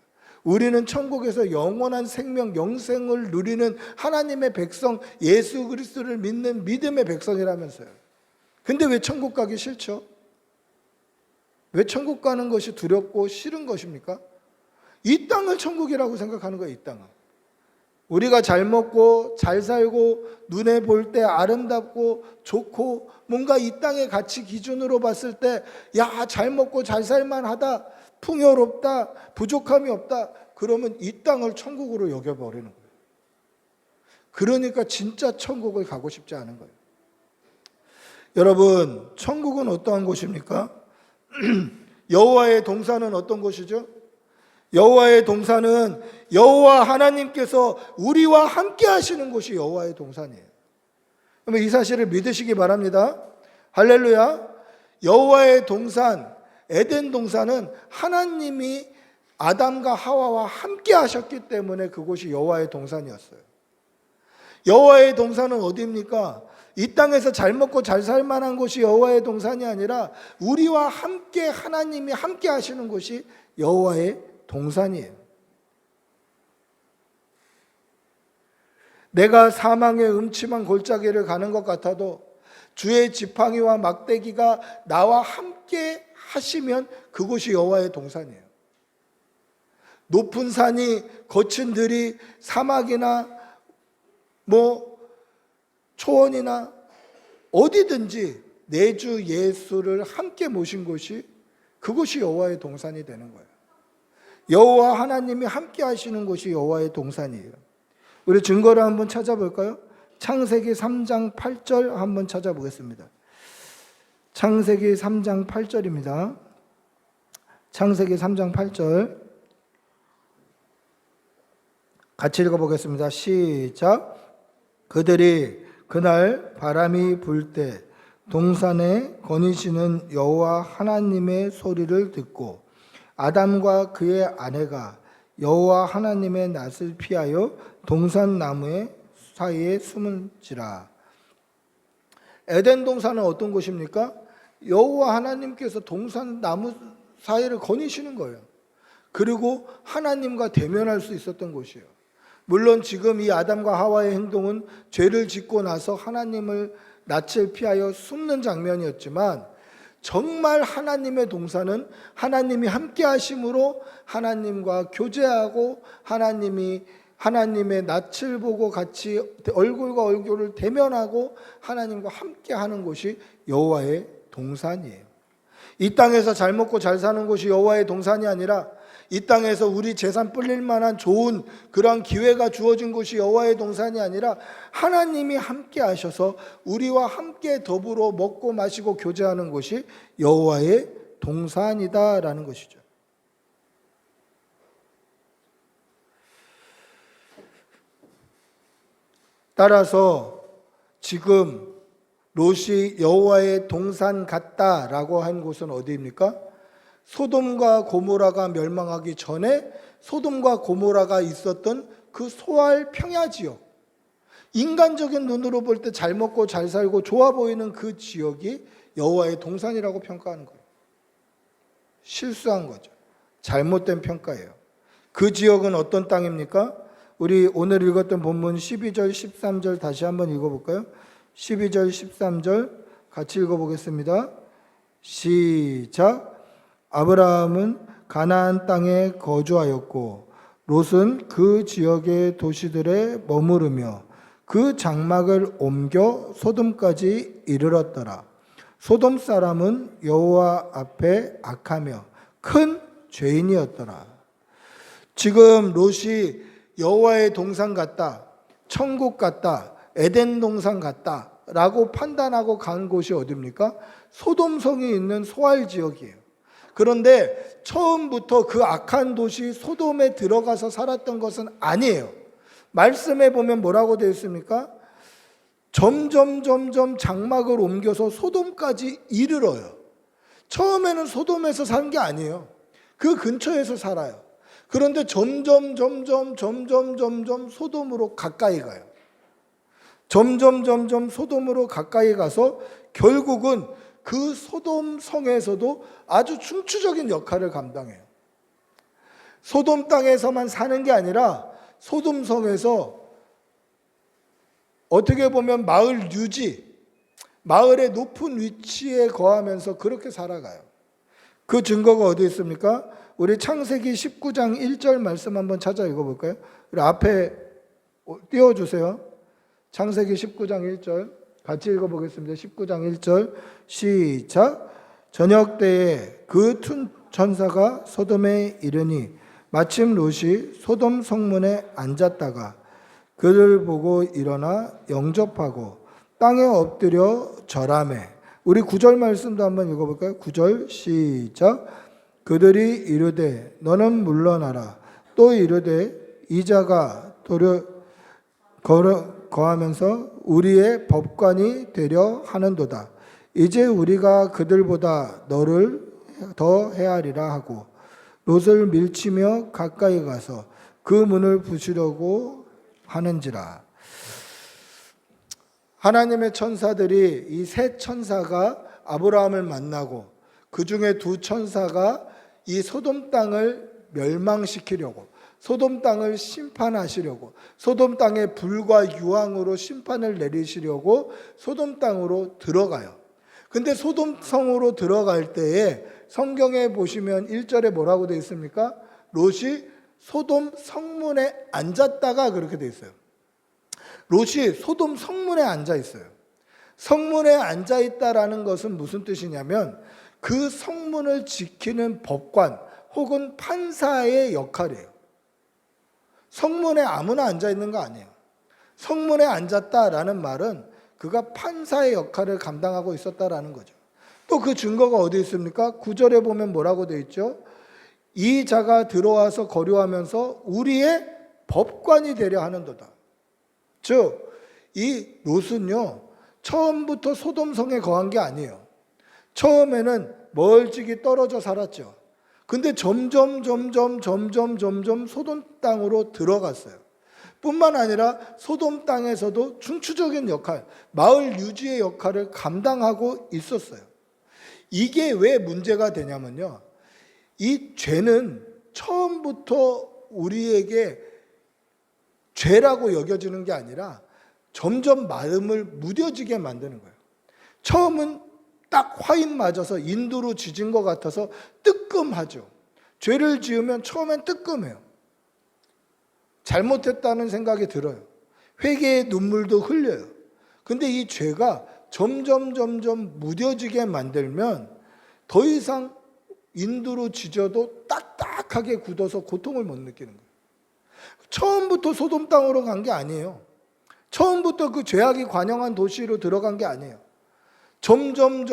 우리는 천국에서 영원한 생명, 영생을 누리는 하나님의 백성, 예수 그리스도를 믿는 믿음의 백성이라면서요. 근데 왜 천국 가기 싫죠? 왜 천국 가는 것이 두렵고 싫은 것입니까? 이 땅을 천국이라고 생각하는 거예요. 이 땅은 우리가 잘 먹고 잘 살고 눈에 볼 때 아름답고 좋고 뭔가 이 땅의 가치 기준으로 봤을 때 야, 잘 먹고 잘 살만하다, 풍요롭다, 부족함이 없다, 그러면 이 땅을 천국으로 여겨버리는 거예요. 그러니까 진짜 천국을 가고 싶지 않은 거예요. 여러분, 천국은 어떠한 곳입니까? 여호와의 동산은 어떤 곳이죠? 여호와의 동산은 여호와 하나님께서 우리와 함께 하시는 곳이 여호와의 동산이에요. 그러면 이 사실을 믿으시기 바랍니다. 할렐루야. 여호와의 동산, 에덴 동산은 하나님이 아담과 하와와 함께 하셨기 때문에 그곳이 여호와의 동산이었어요. 여호와의 동산은 어디입니까? 이 땅에서 잘 먹고 잘 살 만한 곳이 여호와의 동산이 아니라 우리와 함께 하나님이 함께 하시는 곳이 여호와의 동산이에요. 내가 사망의 음침한 골짜기를 가는 것 같아도 주의 지팡이와 막대기가 나와 함께 하시면 그곳이 여호와의 동산이에요. 높은 산이, 거친 들이, 사막이나 초원이나 어디든지 내 주 예수를 함께 모신 곳이 그곳이 여호와의 동산이 되는 거예요. 여호와 하나님이 함께 하시는 곳이 여호와의 동산이에요. 우리 증거를 한번 찾아볼까요? 창세기 3장 8절 한번 찾아보겠습니다. 창세기 3장 8절입니다. 창세기 3장 8절 같이 읽어보겠습니다. 시작. 그들이 그날 바람이 불 때 동산에 거니시는 여호와 하나님의 소리를 듣고 아담과 그의 아내가 여호와 하나님의 낯을 피하여 동산 나무의 사이에 숨은지라. 에덴 동산은 어떤 곳입니까? 여호와 하나님께서 동산 나무 사이를 거니시는 거예요. 그리고 하나님과 대면할 수 있었던 곳이에요. 물론 지금 이 아담과 하와의 행동은 죄를 짓고 나서 하나님을 낯을 피하여 숨는 장면이었지만 정말 하나님의 동산은 하나님이 함께 하심으로 하나님과 교제하고 하나님의 낯을 보고 같이 얼굴과 얼굴을 대면하고 하나님과 함께 하는 곳이 여호와의 동산이에요. 이 땅에서 잘 먹고 잘 사는 곳이 여호와의 동산이 아니라 이 땅에서 우리 재산 불릴 만한 좋은 그런 기회가 주어진 곳이 여호와의 동산이 아니라 하나님이 함께 하셔서 우리와 함께 더불어 먹고 마시고 교제하는 곳이 여호와의 동산이다라는 것이죠. 따라서 지금 롯이 여호와의 동산 같다라고 한 곳은 어디입니까? 소돔과 고모라가 멸망하기 전에 소돔과 고모라가 있었던 그 소알 평야 지역, 인간적인 눈으로 볼 때 잘 먹고 잘 살고 좋아 보이는 그 지역이 여호와의 동산이라고 평가하는 거예요. 실수한 거죠. 잘못된 평가예요. 그 지역은 어떤 땅입니까? 우리 오늘 읽었던 본문 12절 13절 다시 한번 읽어볼까요? 12절 13절 같이 읽어보겠습니다. 시작. 아브라함은 가나안 땅에 거주하였고 롯은 그 지역의 도시들에 머무르며 그 장막을 옮겨 소돔까지 이르렀더라. 소돔 사람은 여호와 앞에 악하며 큰 죄인이었더라. 지금 롯이 여호와의 동산 같다, 천국 같다, 에덴 동산 같다 라고 판단하고 간 곳이 어디입니까? 소돔성이 있는 소알 지역이에요. 그런데 처음부터 그 악한 도시 소돔에 들어가서 살았던 것은 아니에요. 말씀에 보면 뭐라고 되어 있습니까? 점점 장막을 옮겨서 소돔까지 이르러요. 처음에는 소돔에서 산 게 아니에요. 그 근처에서 살아요. 그런데 점점 소돔으로 가까이 가요. 점점 소돔으로 가까이 가서 결국은 그 소돔 성에서도 아주 중추적인 역할을 감당해요. 소돔 땅에서만 사는 게 아니라 소돔 성에서 어떻게 보면 마을 유지, 마을의 높은 위치에 거하면서 그렇게 살아가요. 그 증거가 어디 있습니까? 우리 창세기 19장 1절 말씀 한번 찾아 읽어볼까요? 우리 앞에 띄워주세요. 창세기 19장 1절 같이 읽어보겠습니다. 19장 1절 시작. 저녁 때에 그 천사가 소돔에 이르니 마침 롯이 소돔 성문에 앉았다가 그를 보고 일어나 영접하고 땅에 엎드려 절하매. 우리 9절 말씀도 한번 읽어볼까요? 9절 시작. 그들이 이르되 너는 물러나라. 또 이르되 이자가 거하면서 우리의 법관이 되려 하는도다. 이제 우리가 그들보다 너를 더 헤아리라 하고 롯을 밀치며 가까이 가서 그 문을 부수려고 하는지라. 하나님의 천사들이 이 세 천사가 아브라함을 만나고 그 중에 두 천사가 이 소돔 땅을 멸망시키려고, 소돔 땅을 심판하시려고, 소돔 땅에 불과 유황으로 심판을 내리시려고 소돔 땅으로 들어가요. 근데 소돔 성으로 들어갈 때에 성경에 보시면 1절에 뭐라고 되어 있습니까? 롯이 소돔 성문에 앉았다가 그렇게 되어 있어요. 롯이 소돔 성문에 앉아 있어요. 성문에 앉아 있다라는 것은 무슨 뜻이냐면 그 성문을 지키는 법관 혹은 판사의 역할이에요. 성문에 아무나 앉아 있는 거 아니에요. 성문에 앉았다라는 말은 그가 판사의 역할을 감당하고 있었다라는 거죠. 또 그 증거가 어디 있습니까? 9절에 보면 뭐라고 되어 있죠? 이 자가 들어와서 거류하면서 우리의 법관이 되려 하는도다. 즉 이 롯은요 처음부터 소돔성에 거한 게 아니에요. 처음에는 멀찍이 떨어져 살았죠. 근데 점점 소돔 땅으로 들어갔어요. 뿐만 아니라 소돔 땅에서도 중추적인 역할, 마을 유지의 역할을 감당하고 있었어요. 이게 왜 문제가 되냐면요, 이 죄는 처음부터 우리에게 죄라고 여겨지는 게 아니라 점점 마음을 무뎌지게 만드는 거예요. 처음은 딱 화인 맞아서 인두로 지진 것 같아서 뜨끔하죠. 죄를 지으면 처음엔 뜨끔해요. 잘못했다는 생각이 들어요. 회개의 눈물도 흘려요. 근데 이 죄가 점점 무뎌지게 만들면 더 이상 인두로 지져도 딱딱하게 굳어서 고통을 못 느끼는 거예요. 처음부터 소돔 땅으로 간 게 아니에요. 처음부터 그 죄악이 관영한 도시로 들어간 게 아니에요. 점점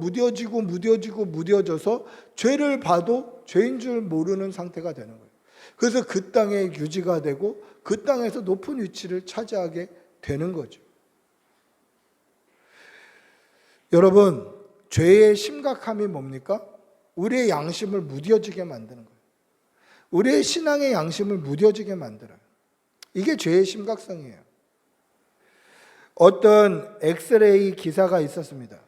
무뎌져서 죄를 봐도 죄인 줄 모르는 상태가 되는 거예요. 그래서 그 땅에 유지가 되고 그 땅에서 높은 위치를 차지하게 되는 거죠. 여러분, 죄의 심각함이 뭡니까? 우리의 양심을 무뎌지게 만드는 거예요. 우리의 신앙의 양심을 무뎌지게 만들어요. 이게 죄의 심각성이에요. 어떤 엑스레이 기사가 있었습니다.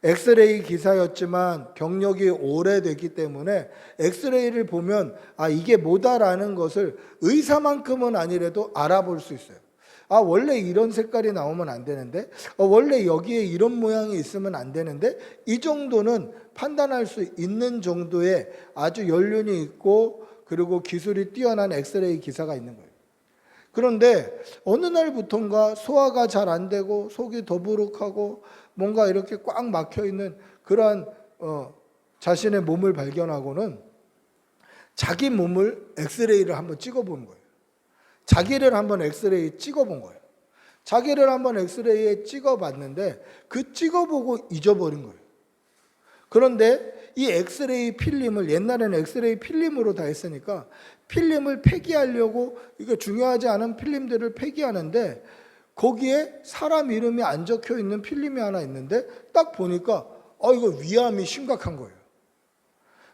엑스레이 기사였지만 경력이 오래됐기 때문에 엑스레이를 보면 이게 뭐다라는 것을 의사만큼은 아니래도 알아볼 수 있어요. 원래 이런 색깔이 나오면 안 되는데, 원래 여기에 이런 모양이 있으면 안 되는데, 이 정도는 판단할 수 있는 정도의 아주 연륜이 있고 그리고 기술이 뛰어난 엑스레이 기사가 있는 거예요. 그런데 어느 날부턴가 소화가 잘 안 되고 속이 더부룩하고 뭔가 이렇게 꽉 막혀 있는 그러한 자신의 몸을 발견하고는 자기 몸을 엑스레이를 한번 찍어보는 거예요. 자기를 한번 엑스레이에 찍어본 거예요. 자기를 한번 엑스레이에 찍어봤는데 그 찍어보고 잊어버린 거예요. 그런데 이 엑스레이 필름을, 옛날에는 엑스레이 필름으로 다 했으니까 필름을 폐기하려고, 이게 중요하지 않은 필름들을 폐기하는데 거기에 사람 이름이 안 적혀 있는 필름이 하나 있는데 딱 보니까 이거 위암이 심각한 거예요.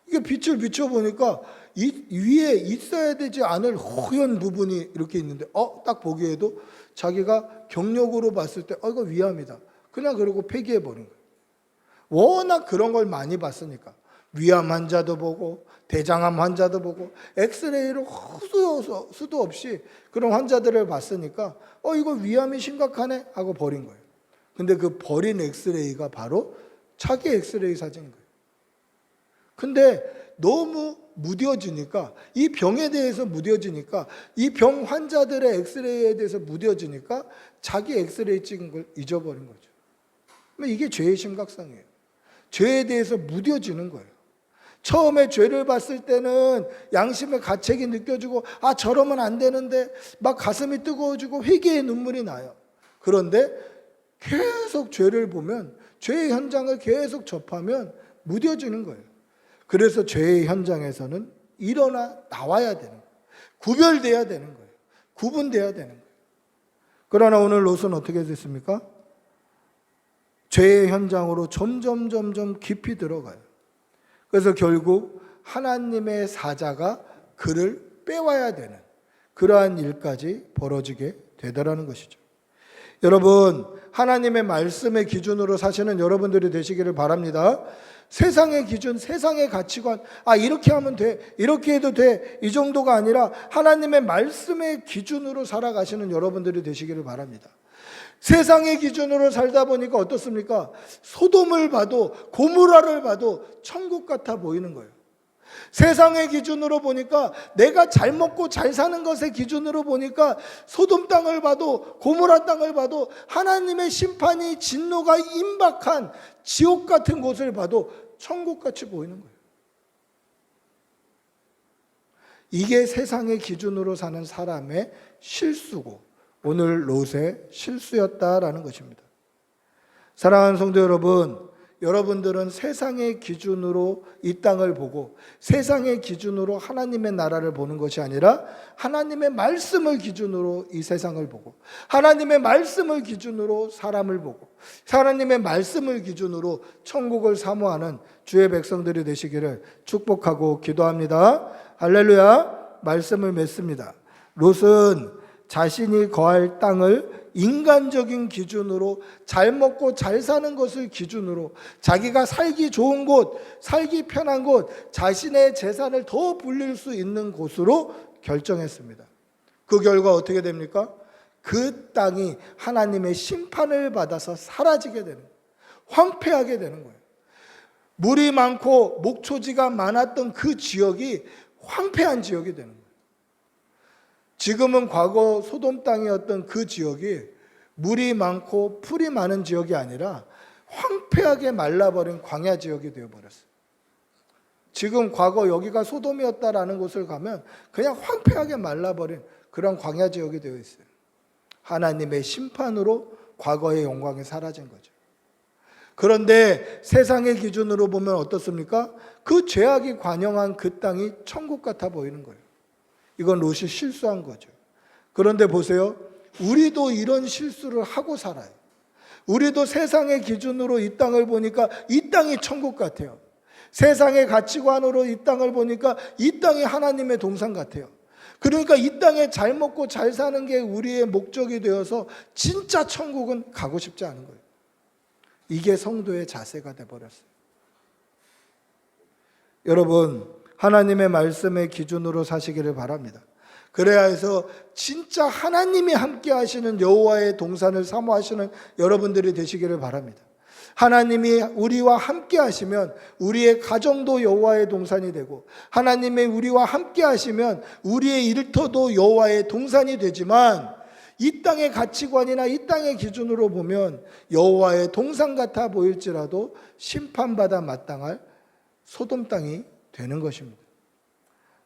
이게 빛을 비춰보니까 이 위에 있어야 되지 않을 허연 부분이 이렇게 있는데 딱 보기에도 자기가 경력으로 봤을 때 이거 위암이다. 그냥 그러고 폐기해버린 거예요. 워낙 그런 걸 많이 봤으니까. 위암 환자도 보고 대장암 환자도 보고 엑스레이로 수도 없이 그런 환자들을 봤으니까 이거 위암이 심각하네 하고 버린 거예요. 근데 그 버린 엑스레이가 바로 자기 엑스레이 사진인 거예요. 근데 너무 무뎌지니까, 이 병에 대해서 무뎌지니까, 이 병 환자들의 엑스레이에 대해서 무뎌지니까 자기 엑스레이 찍은 걸 잊어버린 거죠. 이게 죄의 심각성이에요. 죄에 대해서 무뎌지는 거예요. 처음에 죄를 봤을 때는 양심의 가책이 느껴지고 저러면 안 되는데 막 가슴이 뜨거워지고 회개의 눈물이 나요. 그런데 계속 죄를 보면, 죄의 현장을 계속 접하면 무뎌지는 거예요. 그래서 죄의 현장에서는 일어나 나와야 되는 거예요. 구별돼야 되는 거예요. 구분돼야 되는 거예요. 그러나 오늘 롯은 어떻게 됐습니까? 죄의 현장으로 점점 깊이 들어가요. 그래서 결국 하나님의 사자가 그를 빼와야 되는 그러한 일까지 벌어지게 되더라는 것이죠. 여러분, 하나님의 말씀의 기준으로 사시는 여러분들이 되시기를 바랍니다. 세상의 기준, 세상의 가치관, 이렇게 하면 돼, 이렇게 해도 돼, 이 정도가 아니라 하나님의 말씀의 기준으로 살아가시는 여러분들이 되시기를 바랍니다. 세상의 기준으로 살다 보니까 어떻습니까? 소돔을 봐도, 고모라를 봐도 천국 같아 보이는 거예요. 세상의 기준으로 보니까, 내가 잘 먹고 잘 사는 것의 기준으로 보니까 소돔 땅을 봐도, 고모라 땅을 봐도, 하나님의 심판이, 진노가 임박한 지옥 같은 곳을 봐도 천국같이 보이는 거예요. 이게 세상의 기준으로 사는 사람의 실수고 오늘 롯의 실수였다라는 것입니다. 사랑하는 성도 여러분, 여러분들은 세상의 기준으로 이 땅을 보고 세상의 기준으로 하나님의 나라를 보는 것이 아니라 하나님의 말씀을 기준으로 이 세상을 보고 하나님의 말씀을 기준으로 사람을 보고 하나님의 말씀을 기준으로 천국을 사모하는 주의 백성들이 되시기를 축복하고 기도합니다. 할렐루야. 말씀을 맺습니다. 롯은 자신이 거할 땅을 인간적인 기준으로 잘 먹고 잘 사는 것을 기준으로 자기가 살기 좋은 곳, 살기 편한 곳, 자신의 재산을 더 불릴 수 있는 곳으로 결정했습니다. 그 결과 어떻게 됩니까? 그 땅이 하나님의 심판을 받아서 사라지게 되는 거예요. 황폐하게 되는 거예요. 물이 많고 목초지가 많았던 그 지역이 황폐한 지역이 되는 거예요. 지금은 과거 소돔 땅이었던 그 지역이 물이 많고 풀이 많은 지역이 아니라 황폐하게 말라버린 광야 지역이 되어버렸어요. 지금 과거 여기가 소돔이었다라는 곳을 가면 그냥 황폐하게 말라버린 그런 광야 지역이 되어 있어요. 하나님의 심판으로 과거의 영광이 사라진 거죠. 그런데 세상의 기준으로 보면 어떻습니까? 그 죄악이 관영한 그 땅이 천국 같아 보이는 거예요. 이건 롯이 실수한 거죠. 그런데 보세요. 우리도 이런 실수를 하고 살아요. 우리도 세상의 기준으로 이 땅을 보니까 이 땅이 천국 같아요. 세상의 가치관으로 이 땅을 보니까 이 땅이 하나님의 동산 같아요. 그러니까 이 땅에 잘 먹고 잘 사는 게 우리의 목적이 되어서 진짜 천국은 가고 싶지 않은 거예요. 이게 성도의 자세가 돼버렸어요. 여러분, 하나님의 말씀의 기준으로 사시기를 바랍니다. 그래야 해서 진짜 하나님이 함께 하시는 여호와의 동산을 사모하시는 여러분들이 되시기를 바랍니다. 하나님이 우리와 함께 하시면 우리의 가정도 여호와의 동산이 되고 하나님이 우리와 함께 하시면 우리의 일터도 여호와의 동산이 되지만 이 땅의 가치관이나 이 땅의 기준으로 보면 여호와의 동산 같아 보일지라도 심판받아 마땅할 소돔 땅이 되는 것입니다.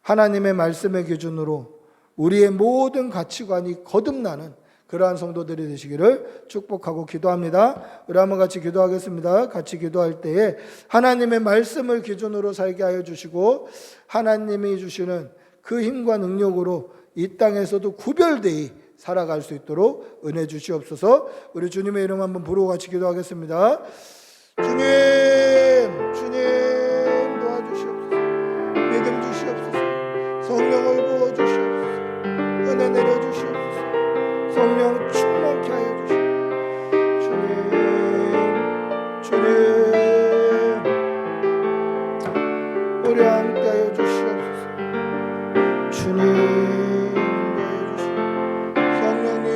하나님의 말씀의 기준으로 우리의 모든 가치관이 거듭나는 그러한 성도들이 되시기를 축복하고 기도합니다. 우리 한번 같이 기도하겠습니다. 같이 기도할 때에 하나님의 말씀을 기준으로 살게 하여 주시고 하나님이 주시는 그 힘과 능력으로 이 땅에서도 구별되이 살아갈 수 있도록 은혜 주시옵소서. 우리 주님의 이름 한번 부르고 같이 기도하겠습니다. 주님, 주님 도와주시옵소서. 믿음 주시옵소서. 성령을 부어주시옵소서. 은혜 내려주시옵소서. 성령 충만케 하여 주시옵소서. 주님, 우리 함께 하여 주시옵소서. 주님 하여 주시옵소서. 성령님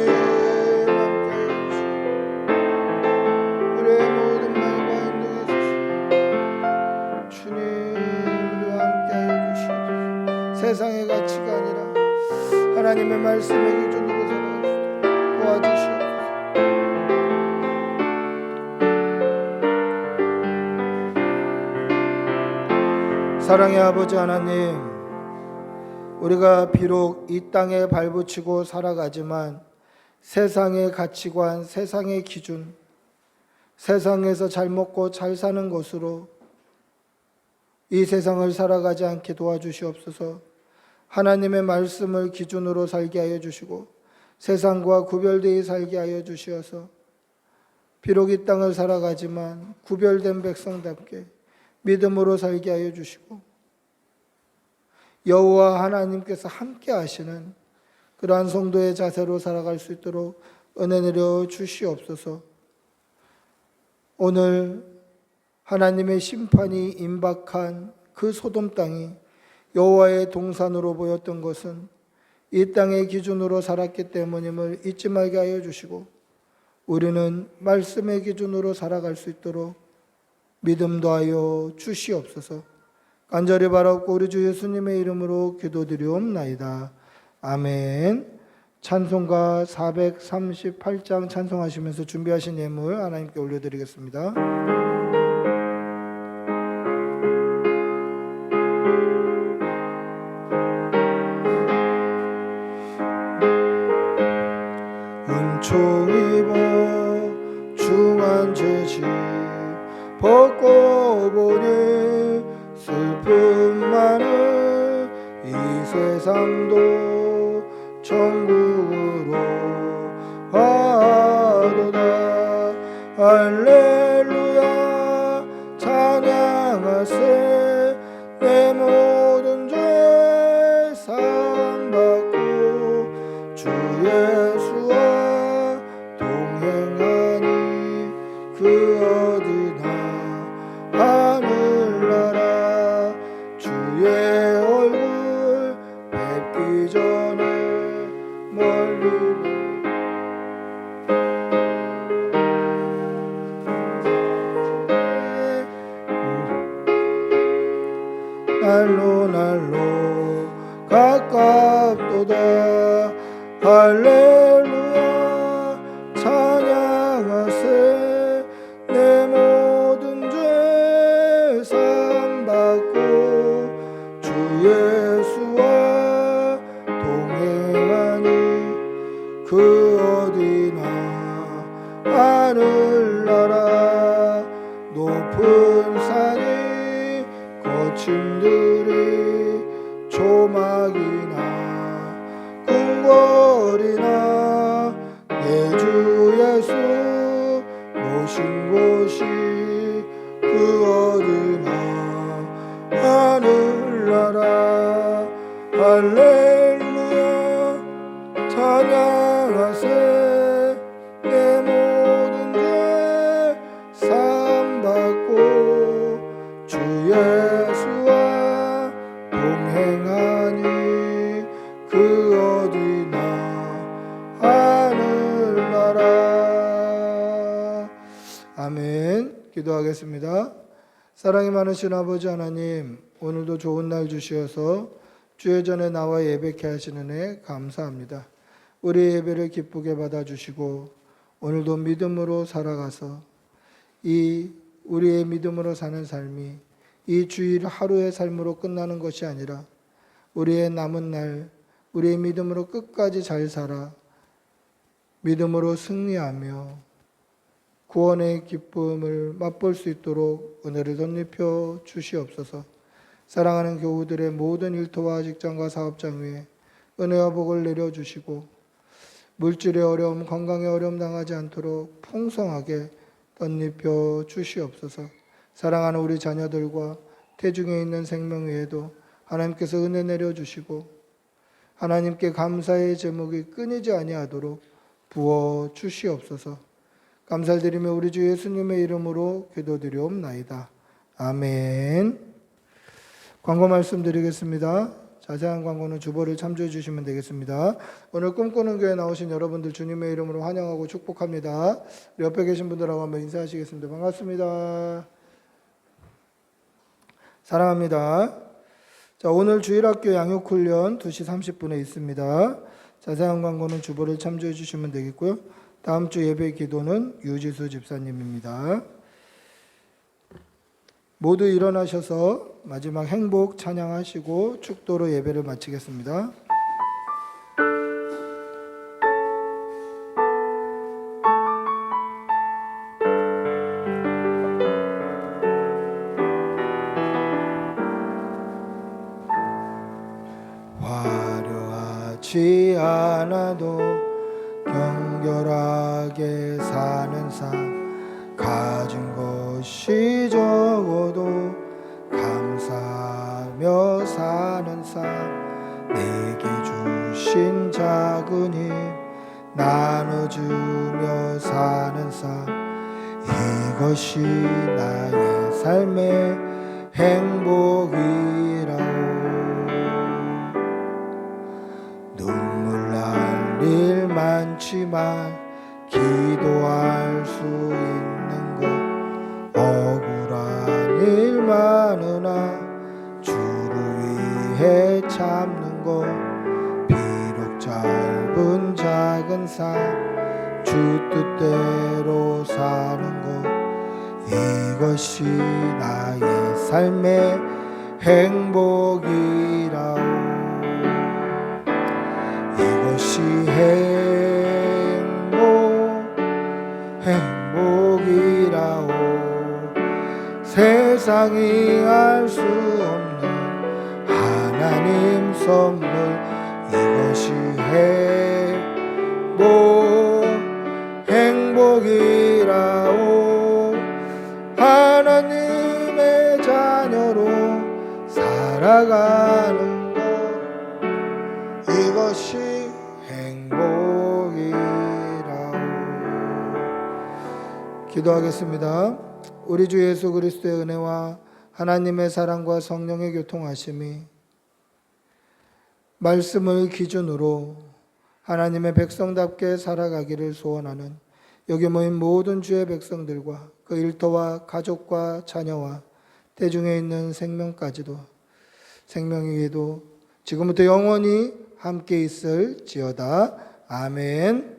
함께 하여 주시옵소서. 우리의 모든 말과 행동에 있어서 주님 우리와 함께 하여 주시옵소서. 세상의 가치가 아니라 하나님의 말씀의 기준으로 살아가시도록 도와주시옵소서. 사랑의 아버지 하나님, 우리가 비록 이 땅에 발붙이고 살아가지만 세상의 가치관, 세상의 기준, 세상에서 잘 먹고 잘 사는 것으로 이 세상을 살아가지 않게 도와주시옵소서. 하나님의 말씀을 기준으로 살게 하여 주시고 세상과 구별되어 살게 하여 주시어서 비록 이 땅을 살아가지만 구별된 백성답게 믿음으로 살게 하여 주시고 여호와 하나님께서 함께 하시는 그러한 성도의 자세로 살아갈 수 있도록 은혜 내려 주시옵소서. 오늘 하나님의 심판이 임박한 그 소돔 땅이 여호와의 동산으로 보였던 것은 이 땅의 기준으로 살았기 때문임을 잊지 말게 하여 주시고 우리는 말씀의 기준으로 살아갈 수 있도록 믿음 더하여 주시옵소서. 간절히 바라옵고 우리 주 예수님의 이름으로 기도드리옵나이다. 아멘. 찬송가 438장 찬송하시면서 준비하신 예물 하나님께 올려드리겠습니다. 은총 입어 중한 죄지 벗고 보니 슬픔 많은 이 세상도 천국으로 가도다. 할렐루야 찬양하세. 내 모든 죄 사함받고 주 예수와 동행하니 그 어디나 하늘나라. 주의 얼굴 뵙기 전에 멀리 날로 날로 가깝도다. 할렐루야 찬양하세. 내 모든 죄 사함받고 주 예수와 동행하니 그 어디나 하늘나라. 높은 산이 거친들이 조막이나 궁궐이나 내 주 예수 모신 곳이 그 어디나 하늘나라. 할렐루야 찬양하세. 내 모든 죄 사함받고 주 예수와 동행하니 그 어디나 하늘나라. 아멘. 기도하겠습니다. 사랑이 많으신 아버지 하나님, 오늘도 좋은 날 주시어서 주의 전에 나와 예배케 하시는 애 감사합니다. 우리 예배를 기쁘게 받아주시고 오늘도 믿음으로 살아가서 이 우리의 믿음으로 사는 삶이 이 주일 하루의 삶으로 끝나는 것이 아니라 우리의 남은 날 우리의 믿음으로 끝까지 잘 살아 믿음으로 승리하며 구원의 기쁨을 맛볼 수 있도록 은혜를 덧입혀 주시옵소서. 사랑하는 교우들의 모든 일터와 직장과 사업장 위에 은혜와 복을 내려주시고 물질의 어려움, 건강의 어려움 당하지 않도록 풍성하게 덧입혀 주시옵소서. 사랑하는 우리 자녀들과 태중에 있는 생명 위에도 하나님께서 은혜 내려주시고 하나님께 감사의 제목이 끊이지 아니하도록 부어 주시옵소서. 감사드리며 우리 주 예수님의 이름으로 기도드리옵나이다. 아멘. 광고 말씀드리겠습니다. 자세한 광고는 주보를 참조해 주시면 되겠습니다. 오늘 꿈꾸는 교회 나오신 여러분들 주님의 이름으로 환영하고 축복합니다. 옆에 계신 분들하고 한번 인사하시겠습니다. 반갑습니다. 사랑합니다. 자, 오늘 주일학교 양육훈련 2시 30분에 있습니다. 자세한 광고는 주보를 참조해 주시면 되겠고요. 다음 주 예배 기도는 유지수 집사님입니다. 모두 일어나셔서 마지막 행복 찬양하시고 축도로 예배를 마치겠습니다. 많지 않아도 경결하게 사는 삶, 가진 것이 적어도 감사하며 사는 삶, 내게 주신 작은 힘 나눠주며 사는 삶, 이것이 나의 삶의 행복이라오. 눈물 날 일 많지만 기도할 수 있는 것, 억울한 일 많으나 주를 위해 참는 것, 비록 짧은 작은 삶 주 뜻대로 사는 것, 이것이 나의 삶의 행복이라오. 이것이 행복이라오. 세상이 알 수 없는 하나님 선물, 이것이 행복이라오. 하나님의 자녀로 살아가는 것, 이것이 행복이라오. 기도하겠습니다. 우리 주 예수 그리스도의 은혜와 하나님의 사랑과 성령의 교통하심이 말씀을 기준으로 하나님의 백성답게 살아가기를 소원하는 여기 모인 모든 주의 백성들과 그 일터와 가족과 자녀와 대중에 있는 생명까지도, 생명 위에도 지금부터 영원히 함께 있을지어다. 아멘.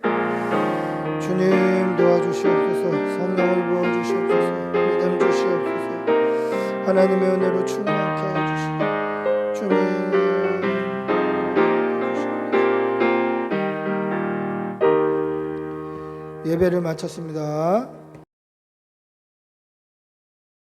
주님 도와주시옵소서. 성령을 부어주시옵소서. 믿음 주시옵소서. 하나님의 은혜로 충만케 해주시고 주님 예배를 마쳤습니다.